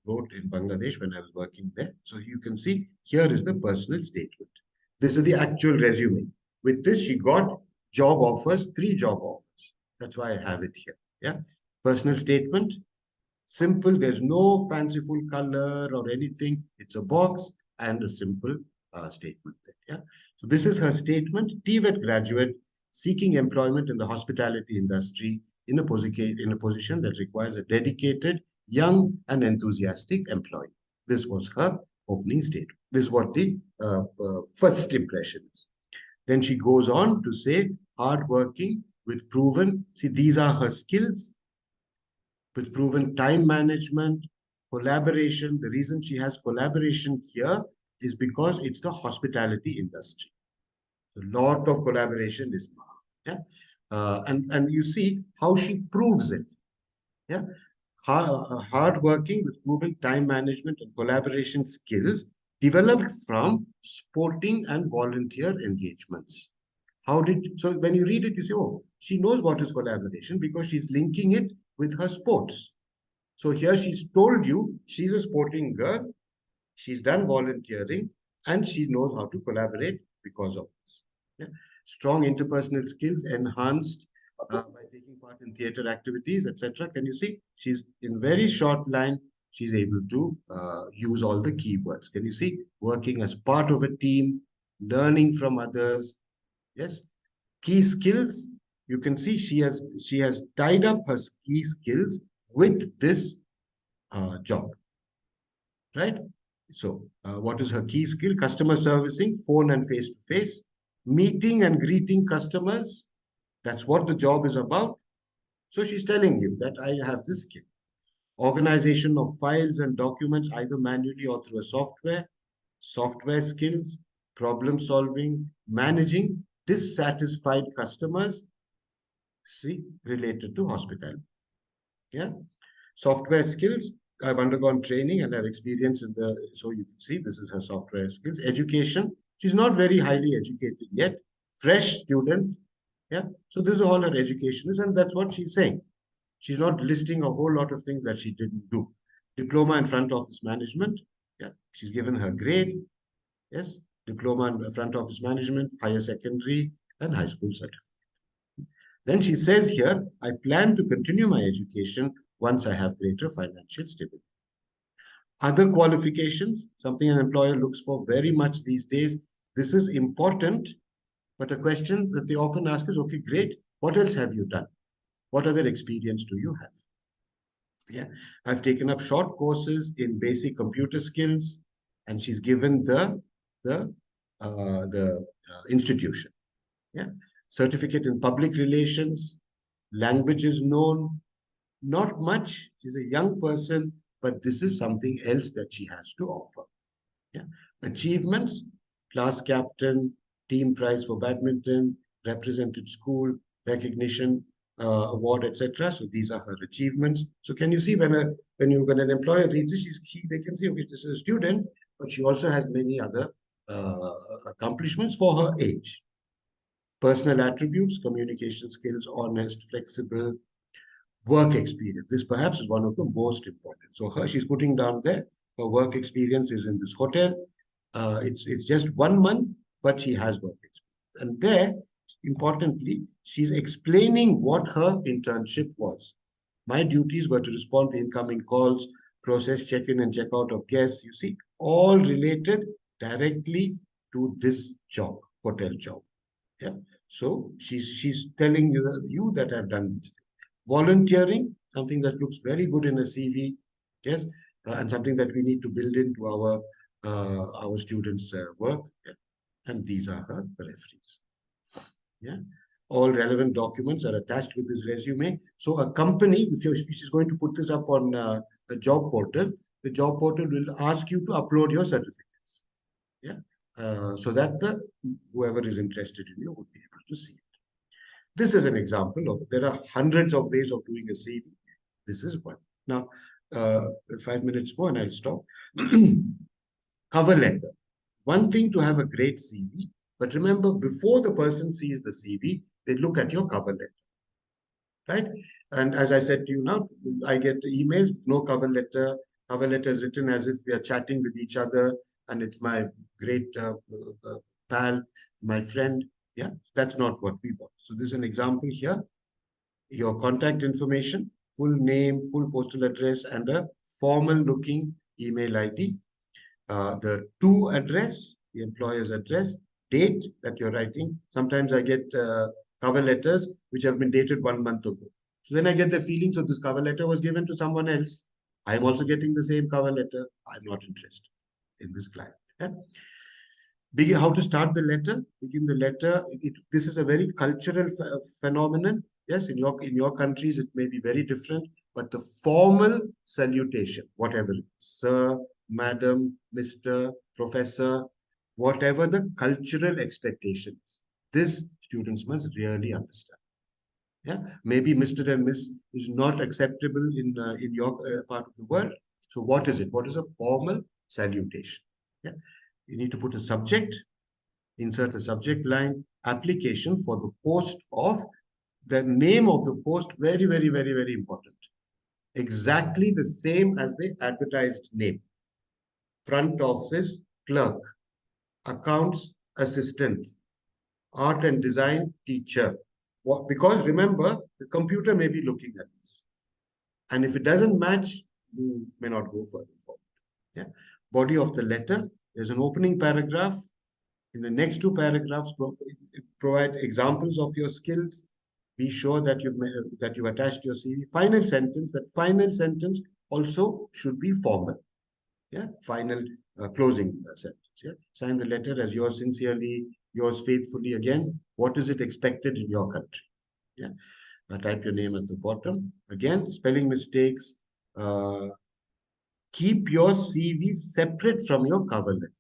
wrote in Bangladesh when I was working there. So you can see here is the personal statement. This is the actual resume. With this, she got job offers, 3 job offers. That's why I have it here. Yeah. Personal statement, simple. There's no fanciful color or anything. It's a box and a simple statement there. Yeah. So this is her statement. TVET graduate seeking employment in the hospitality industry in a position that requires a dedicated, young and enthusiastic employee. This was her opening statement. This is what the first impression is. Then she goes on to say, hardworking with proven, see, these are her skills, with proven time management, collaboration. The reason she has collaboration here is because it's the hospitality industry. A lot of collaboration is now. Yeah. And you see how she proves it. Yeah. Hardworking with proven time management and collaboration skills developed from sporting and volunteer engagements. So when you read it, you say, oh, she knows what is collaboration because she's linking it with her sports. So here she's told you she's a sporting girl, she's done volunteering, and she knows how to collaborate because of this. Yeah. Strong interpersonal skills enhanced by taking part in theater activities, etc. Can you see? She's in very short line. She's able to use all the keywords. Can you see? Working as part of a team, learning from others. Yes. Key skills. You can see she has tied up her key skills with this job. Right? So what is her key skill? Customer servicing, phone and face-to-face, meeting and greeting customers. That's what the job is about. So she's telling you that I have this skill. Organization of files and documents, either manually or through a software skills, problem solving, managing dissatisfied customers, see, related to hospitality. Yeah. Software skills, I've undergone training and have experience in so you can see this is her software skills. Education, she's not very highly educated yet, fresh student. Yeah. So this is all her education is, and that's what she's saying. She's not listing a whole lot of things that she didn't do. Diploma in front office management. Yeah. She's given her grade. Yes. Diploma in front office management, higher secondary and high school certificate. Then she says here, I plan to continue my education once I have greater financial stability. Other qualifications, something an employer looks for very much these days. This is important, but a question that they often ask is, okay, great. What else have you done? What other experience do you have? Yeah, I've taken up short courses in basic computer skills, and she's given the institution. Yeah, certificate in public relations, languages known, not much. She's a young person, but this is something else that she has to offer. Yeah, achievements, class captain, team prize for badminton, represented school, recognition, award, etc. So these are her achievements. So can you see when an employer reads it, they can see, okay, this is a student, but she also has many other accomplishments for her age. Personal attributes, communication skills, honest, flexible, work experience. This perhaps is one of the most important. So she's putting down there, her work experience is in this hotel. It's just 1 month, but she has work experience. And there, importantly, she's explaining what her internship was. My duties were to respond to incoming calls, process check-in and check-out of guests. You see, all related directly to this job, hotel job. Yeah. So she's telling you that I've done this thing. Volunteering, something that looks very good in a CV, yes, and something that we need to build into our students' work. Yeah. And these are her referees. Yeah. All relevant documents are attached with this resume. So a company, if she's going to put this up on a job portal, the job portal will ask you to upload your certificates. Yeah. So that whoever is interested in you would be able to see it. This is an example of, there are hundreds of ways of doing a CV. This is one. Now, 5 minutes more and I'll stop. Cover letter. One thing to have a great CV, but remember, before the person sees the CV, they look at your cover letter. Right? And as I said to you now, I get emails, no cover letter. Cover letter is written as if we are chatting with each other, and it's my great pal, my friend. Yeah, that's not what we want. So this is an example here. Your contact information, full name, full postal address, and a formal looking email ID. The to address, the employer's address, date that you're writing. Sometimes I get cover letters which have been dated 1 month ago. So then I get the feeling, so this cover letter was given to someone else. I'm also getting the same cover letter. I'm not interested in this client. Yeah? Begin how to start the letter. Begin the letter. This is a very cultural phenomenon. Yes, in your countries it may be very different, but the formal salutation, whatever, sir, madam, Mr., professor, whatever the cultural expectations, this students must really understand. Yeah, maybe Mr. and Miss is not acceptable in your part of the world. So what is it? What is a formal salutation? Yeah, you need to put a subject, insert a subject line, application for the post of the name of the post. Very, very, very, very important. Exactly the same as the advertised name. Front office clerk, accounts assistant, art and design teacher. Because remember, the computer may be looking at this. And if it doesn't match, you may not go further forward. Yeah. Body of the letter, there's an opening paragraph. In the next 2 paragraphs, provide examples of your skills. Be sure that you've attached your CV. Final sentence, that final sentence also should be formal. Yeah, final closing sentence. Yeah, sign the letter as yours sincerely, yours faithfully. Again, what is it expected in your country? Yeah, type your name at the bottom. Again, spelling mistakes. Keep your CV separate from your cover letter.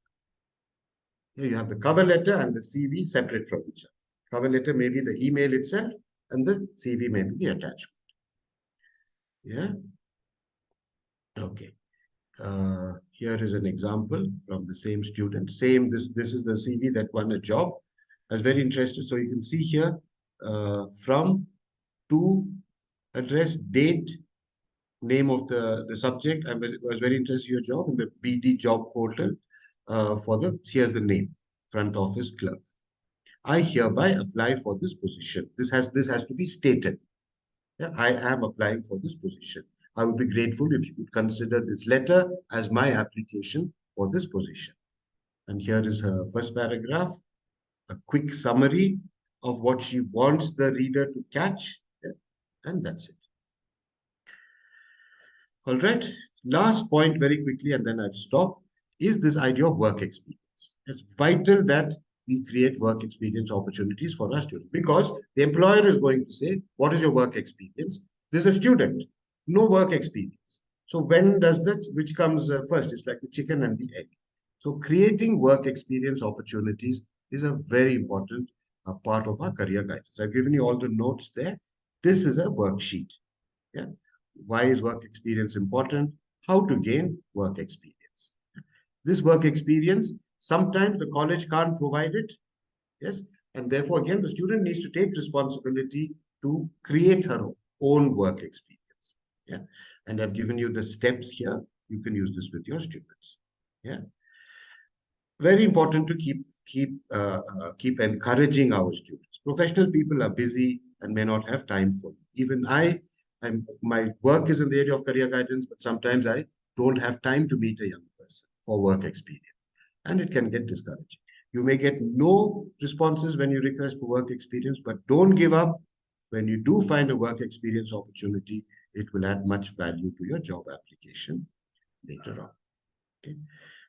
Here you have the cover letter and the CV separate from each other. Cover letter may be the email itself, and the CV may be the attachment. Yeah. Okay. Here is an example from the same student. This is the CV that won a job. I was very interested. So you can see here from, to, address, date, name of the subject. I was very interested in your job in the BD job portal. Here's the name, front office clerk. I hereby apply for this position. This has to be stated. Yeah, I am applying for this position. I would be grateful if you could consider this letter as my application for this position. And here is her first paragraph, a quick summary of what she wants the reader to catch. Yeah, and that's it. All right. Last point very quickly, and then I'll stop, is this idea of work experience. It's vital that we create work experience opportunities for our students, because the employer is going to say, what is your work experience? There's a student, no work experience. So when does that, which comes first? It's like the chicken and the egg. So creating work experience opportunities is a very important part of our career guidance. I've given you all the notes there. This is a worksheet. Yeah. Why is work experience important? How to gain work experience. This work experience, sometimes the college can't provide it. Yes. And therefore, again, the student needs to take responsibility to create her own work experience. Yeah. And I've given you the steps here. You can use this with your students. Yeah. Very important to keep encouraging our students. Professional people are busy and may not have time for you. Even my work is in the area of career guidance, but sometimes I don't have time to meet a young person for work experience, and it can get discouraging. You may get no responses when you request for work experience, but don't give up. When you do find a work experience opportunity, it will add much value to your job application later on. Okay.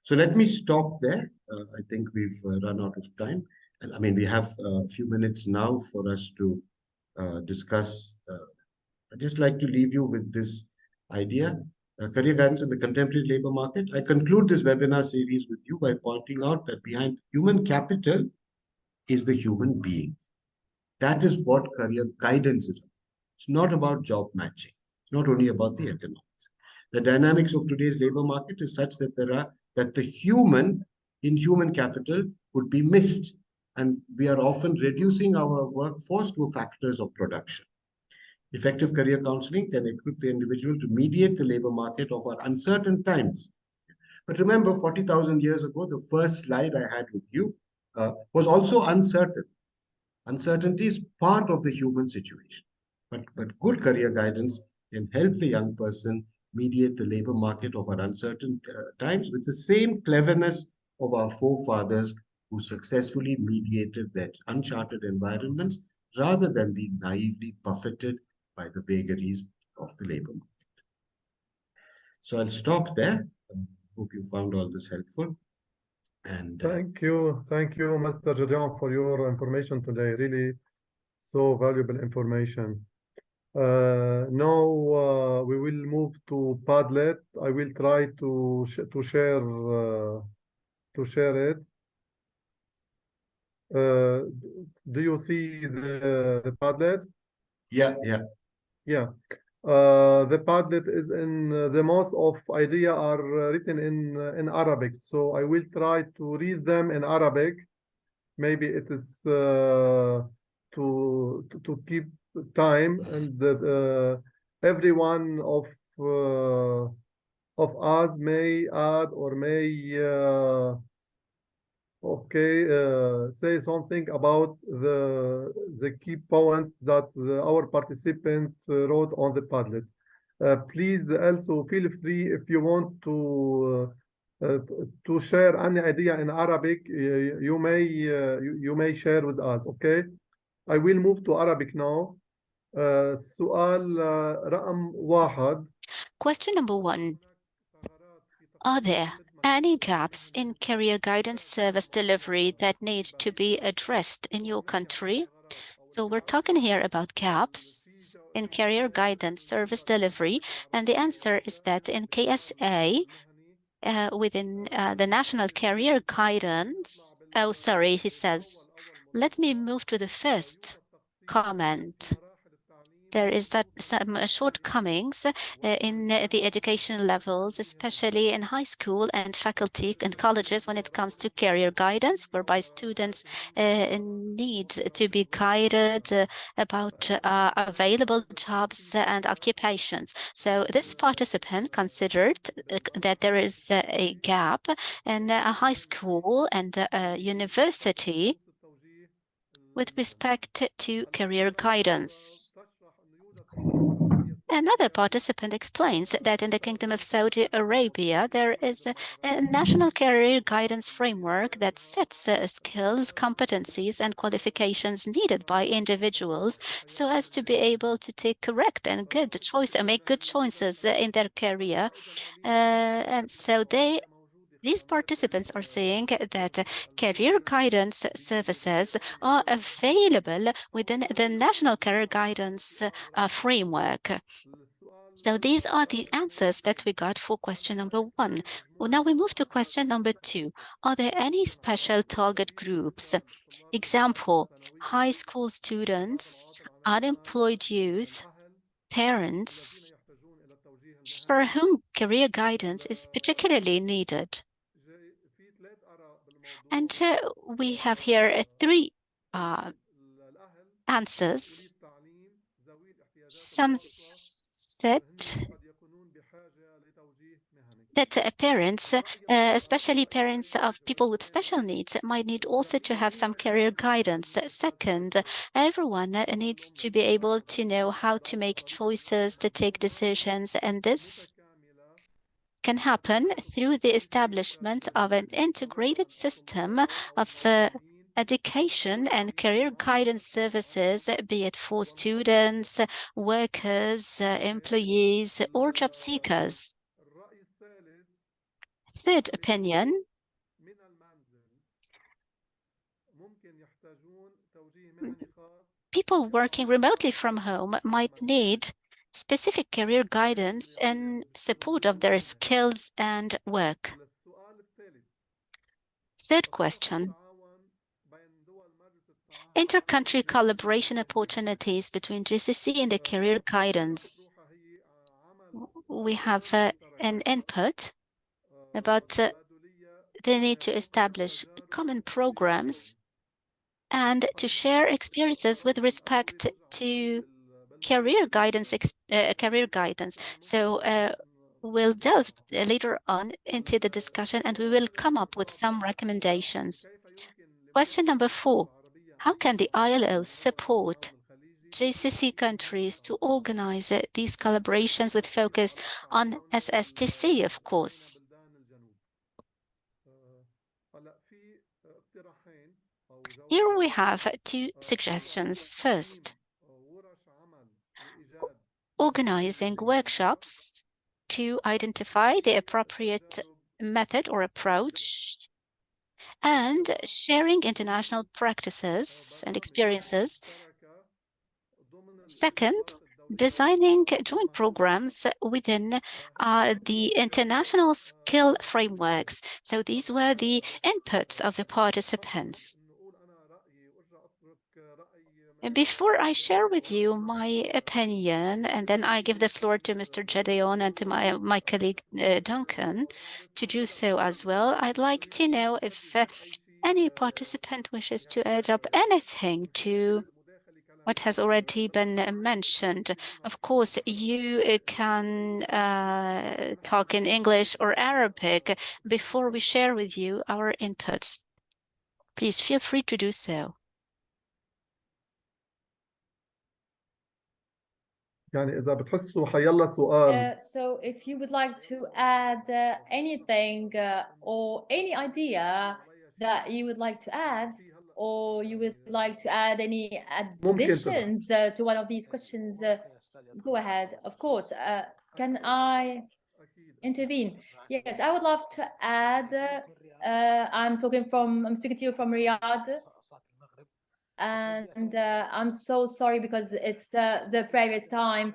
So let me stop there. I think we've run out of time. And I mean, we have a few minutes now for us to discuss. I'd just like to leave you with this idea, career guidance in the contemporary labor market. I conclude this webinar series with you by pointing out that behind human capital is the human being. That is what career guidance is about. It's not about job matching. It's not only about the economics. The dynamics of today's labor market is such that the human in human capital would be missed, and we are often reducing our workforce to factors of production. Effective career counseling can equip the individual to mediate the labor market of our uncertain times. But remember, 40,000 years ago, the first slide I had with you was also uncertain. Uncertainty is part of the human situation, but good career guidance can help the young person mediate the labor market of our uncertain times with the same cleverness of our forefathers who successfully mediated that uncharted environments rather than be naively buffeted by the vagaries of the labor market. So I'll stop there. Hope you found all this helpful. And thank you, Mr. Gideon, for your information today. Really, so valuable information. Now we will move to Padlet. I will try to share it. Do you see the Padlet? yeah. Yeah. The Padlet is in the most of idea are written in Arabic. So I will try to read them in Arabic. Maybe it is to keep time, and every one of us may add or may say something about the key point that our participant wrote on the Padlet. Please also feel free if you want to share any idea in Arabic. You may share with us. Okay, I will move to Arabic now. سؤال رقم 1. Question number 1. Are there any gaps in career guidance service delivery that need to be addressed in your country? So we're talking here about gaps in career guidance service delivery, and the answer is that in KSA, within the National Career Guidance, he says, let me move to the first comment. There is some shortcomings in the education levels, especially in high school and faculty and colleges when it comes to career guidance, whereby students need to be guided about available jobs and occupations. So this participant considered that there is a gap in a high school and university with respect to career guidance. Another participant explains that in the Kingdom of Saudi Arabia, there is a national career guidance framework that sets skills, competencies, and qualifications needed by individuals so as to be able to take correct and good choice and make good choices in their career. And so these participants are saying that career guidance services are available within the National Career Guidance framework. So these are the answers that we got for question number 1. Well, now we move to question number 2. Are there any special target groups? Example, high school students, unemployed youth, parents, for whom career guidance is particularly needed. And we have here 3 answers. Some said that parents, especially parents of people with special needs, might need also to have some career guidance. Second, everyone needs to be able to know how to make choices, to take decisions, and this can happen through the establishment of an integrated system of education and career guidance services, be it for students, workers, employees, or job seekers. Third opinion, people working remotely from home might need specific career guidance and support of their skills and work. Third question, inter-country collaboration opportunities between GCC and the career guidance. We have an input about the need to establish common programs and to share experiences with respect to career guidance. So we'll delve later on into the discussion and we will come up with some recommendations. Question number 4. how can the ILO support GCC countries to organize these collaborations with focus on SSTC, of course? Here we have two suggestions. First, organizing workshops to identify the appropriate method or approach, and sharing international practices and experiences. Second, designing joint programs within the international skill frameworks. So these were the inputs of the participants. Before I share with you my opinion, and then I give the floor to Mr. Gedeon and to my colleague Duncan to do so as well, I'd like to know if any participant wishes to add up anything to what has already been mentioned. Of course, you can talk in English or Arabic before we share with you our inputs. Please feel free to do so. يعني إذا بتحسوا حيلا سؤال. So if you would like to add anything or any idea that you would like to add, or you would like to add any additions to one of these questions, go ahead. Of course. Can I intervene? Yes, I would love to add. I'm speaking to you from Riyadh. And I'm so sorry because it's the previous time.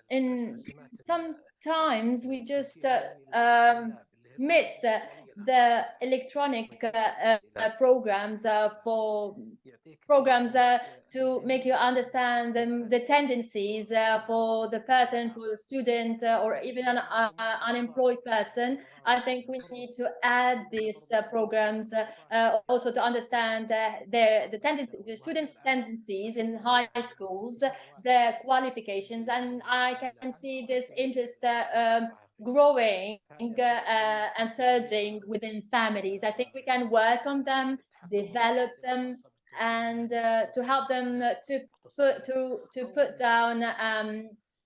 In sometimes we just miss the electronic programs to make you understand the tendencies for the person, for the student, or even an unemployed person. I think we need to add these programs also to understand the students' tendencies in high schools, the qualifications, and I can see this interest growing and surging within families. I think we can work on them, develop them, and to help them to put down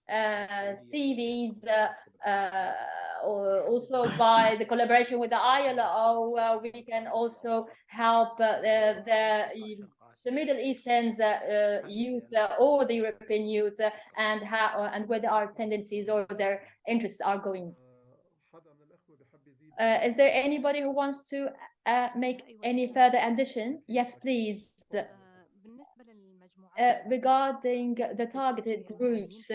CVs. Also by the collaboration with the ILO, we can also help the Middle Eastern's youth or the European youth and how and where our tendencies or their interests are going. Is there anybody who wants to make any further addition? Yes, please. Regarding the targeted groups,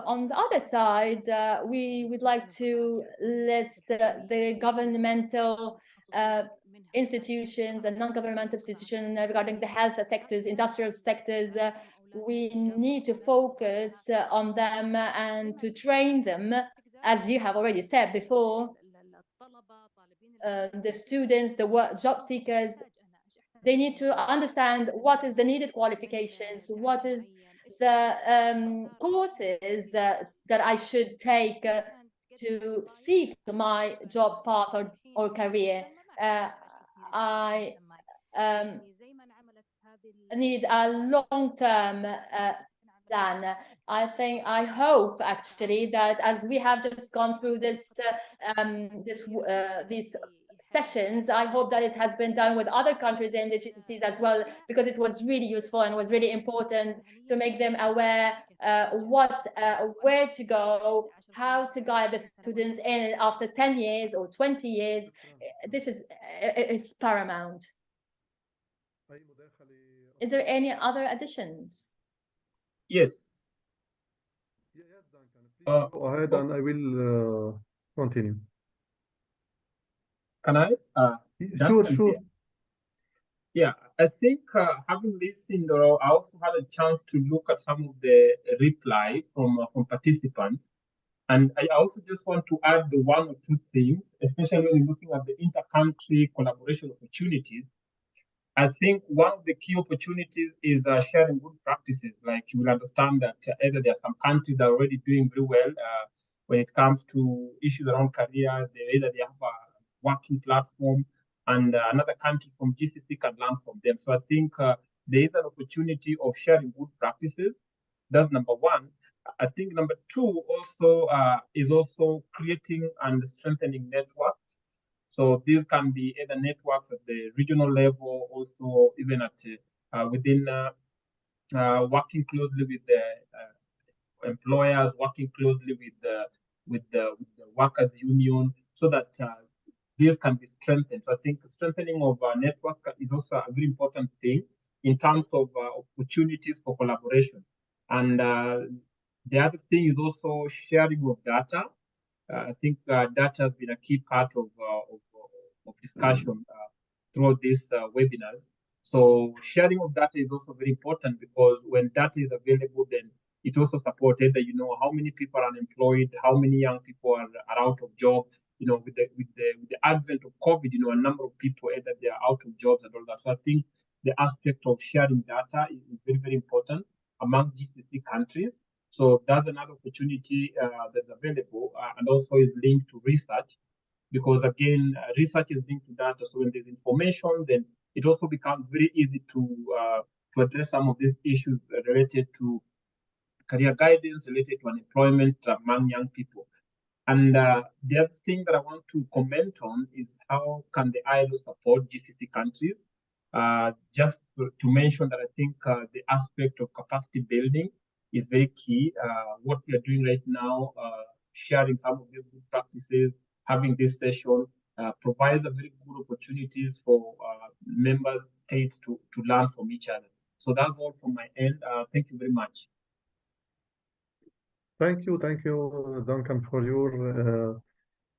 on the other side, we would like to list the governmental institutions and non-governmental institutions regarding the health sectors, industrial sectors. We need to focus on them and to train them, as you have already said before. The students, the job seekers, they need to understand what is the needed qualifications, what is the courses that I should take to seek my job path or career. I need a long-term plan. I hope actually that as we have just gone through these sessions, I hope that it has been done with other countries in the GCCs as well, because it was really useful and was really important to make them aware where to go, how to guide the students in after 10 years or 20 years. This is paramount. Is there any other additions? Yes. Go ahead and I will continue. Can I? Sure. Yeah, I think having listened, or I also had a chance to look at some of the replies from participants, and I also just want to add the one or two things, especially when you're looking at the inter-country collaboration opportunities. I think one of the key opportunities is sharing good practices. Like you will understand that either there are some countries that are already doing very well when it comes to issues around career. Either they have a working platform and another country from GCC can learn from them. So I think there is an opportunity of sharing good practices. That's number one. I think number two also is also creating and strengthening networks. So these can be either networks at the regional level, also even at within working closely with the employers, working closely with the workers' union, so that this can be strengthened. So I think strengthening of our network is also a very important thing in terms of opportunities for collaboration. And the other thing is also sharing of data. I think data has been a key part of discussion throughout these webinars. So sharing of data is also very important, because when data is available, then it also supports either, you know, how many people are unemployed, how many young people are out of job. You know, with the advent of COVID, you know, a number of people either they are out of jobs and all that. So I think the aspect of sharing data is very, very important among GCC countries. So that's another opportunity that's available, and also is linked to research, because again, research is linked to data. So when there's information, then it also becomes very easy to address some of these issues related to career guidance, related to unemployment among young people. And the other thing that I want to comment on is how can the ILO support GCC countries? Just to mention that I think the aspect of capacity building is very key. What we are doing right now, sharing some of these good practices, having this session provides a very good opportunities for member states to learn from each other. So that's all from my end. Thank you very much. Thank you, Duncan, for your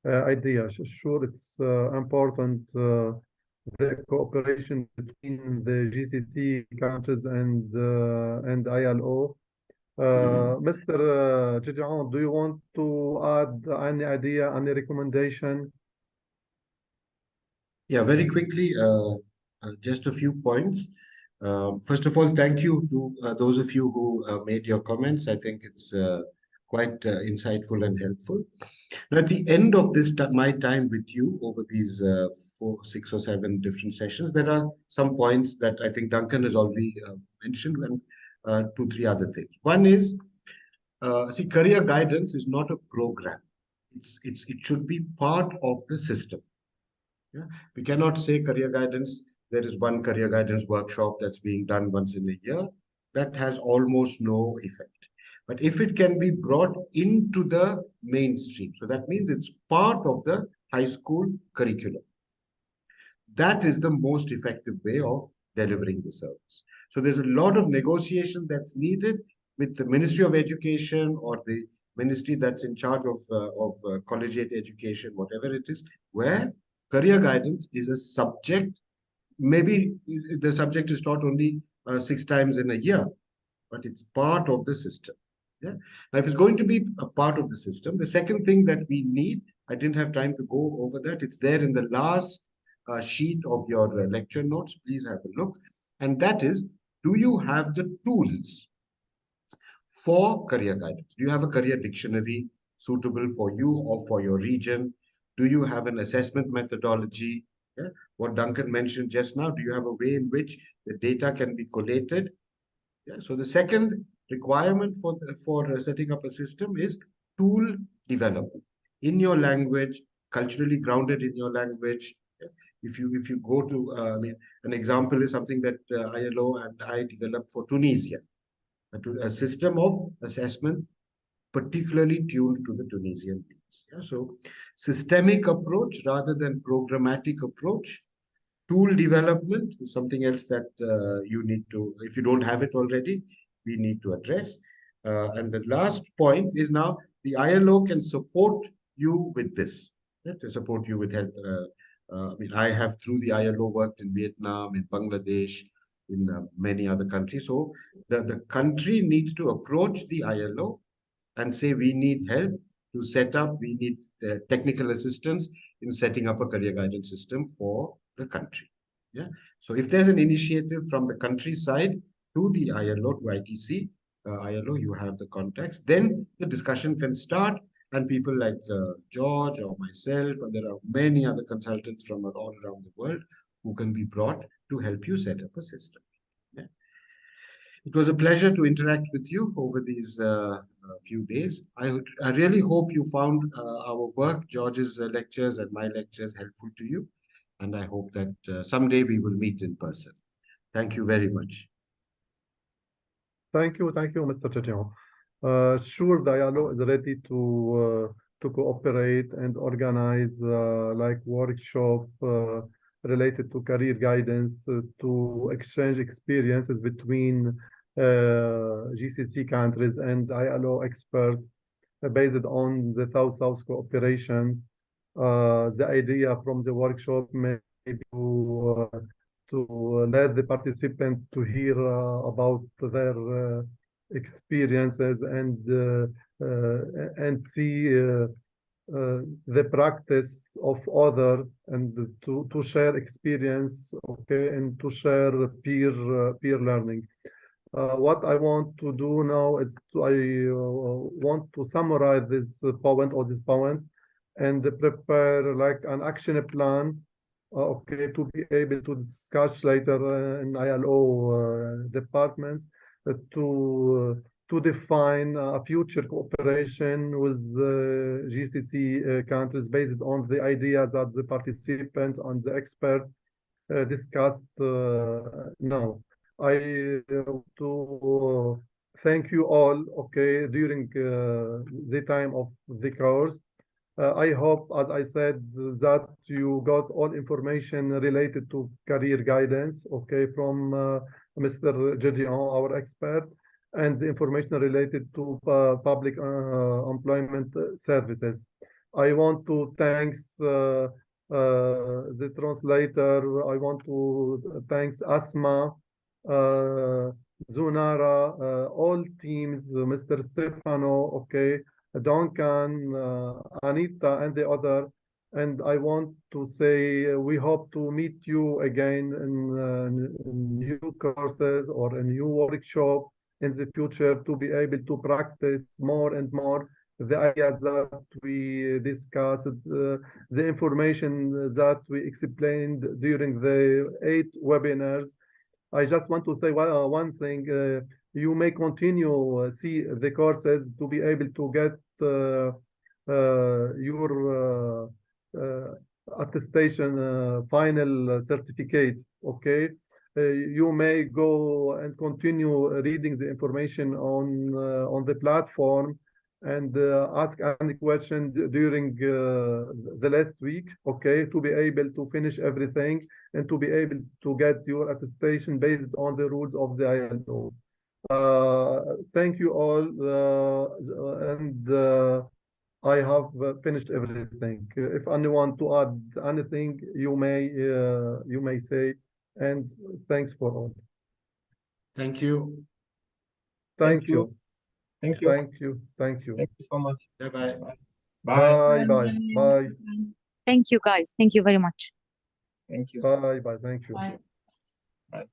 idea. Sure, it's important, the cooperation between the GCC countries and ILO. Mr. Gideon, do you want to add any idea, any recommendation? Yeah, very quickly, just a few points. First of all, thank you to those of you who made your comments. I think it's quite insightful and helpful. Now, at the end of this my time with you over these 4, 6, or 7 different sessions, there are some points that I think Duncan has already mentioned, and 2, 3 other things. One is, see, career guidance is not a program. It should be part of the system. Yeah? We cannot say career guidance, there is one career guidance workshop that's being done once in a year. That has almost no effect. But if it can be brought into the mainstream, so that means it's part of the high school curriculum. That is the most effective way of delivering the service. So there's a lot of negotiation that's needed with the Ministry of Education or the ministry that's in charge of collegiate education, whatever it is, where career guidance is a subject. Maybe the subject is taught only 6 times in a year, but it's part of the system. Yeah. Now, if it's going to be a part of the system, the second thing that we need, I didn't have time to go over that. It's there in the last sheet of your lecture notes. Please have a look. And that is, do you have the tools for career guidance? Do you have a career dictionary suitable for you or for your region? Do you have an assessment methodology? Yeah? What Duncan mentioned just now, do you have a way in which the data can be collated? Yeah? So the second requirement for setting up a system is tool development in your language, culturally grounded in your language. Yeah? If you go to, I mean, an example is something that ILO and I developed for Tunisia, a system of assessment particularly tuned to the Tunisian needs. Yeah? So systemic approach rather than programmatic approach. Tool development is something else that you need to, if you don't have it already, we need to address. And the last point is now the ILO can support you with this, to support you with help. I mean, I have through the ILO worked in Vietnam, in Bangladesh, in many other countries. So the country needs to approach the ILO and say, we need help to set up, we need technical assistance in setting up a career guidance system for the country. Yeah. So if there's an initiative from the countryside to the ILO, to ITC, ILO, you have the contacts, then the discussion can start and people like George or myself, and there are many other consultants from all around the world who can be brought to help you set up a system. Yeah. It was a pleasure to interact with you over these few days. I really hope you found our work, George's lectures and my lectures, helpful to you. And I hope that someday we will meet in person. Thank you very much. Thank you, Mr. Chetian. Sure, Diallo is ready to cooperate and organize like workshop related to career guidance to exchange experiences between GCC countries and ILO experts based on the South-South cooperation. The idea from the workshop may be to let the participants to hear about their experiences and see the practice of other and to share experience, okay, and to share peer learning. What I want to do now is I want to summarize this point and prepare like an action plan, okay, to be able to discuss later in ILO departments to define a future cooperation with GCC countries based on the ideas that the participant and the expert discussed now. I to thank you all, okay, during the time of the course. I hope, as I said, that you got all information related to career guidance, okay, from Mr. Gédéon, our expert, and the information related to public employment services. I want to thank the translator. I want to thank Asma, Zunara, all teams, Mr. Stefano, okay, Duncan, Anita, and the other. And I want to say we hope to meet you again in new courses or a new workshop in the future to be able to practice more and more the ideas that we discussed, the information that we explained during the 8 webinars. I just want to say one thing. You may continue see the courses to be able to get your attestation final certificate, okay? You may go and continue reading the information on the platform and ask any question during the last week, okay, to be able to finish everything and to be able to get your attestation based on the rules of the ILO. Thank you all, and I have finished everything. If anyone to add anything, you may say, and thanks for all. Thank you. Thank you. Thank you. Thank you. Thank you. Thank you so much. Bye-bye. Bye. Bye. Bye. Bye. Thank you, guys. Thank you very much. Thank you. Bye. Bye. Thank you. Bye. Bye.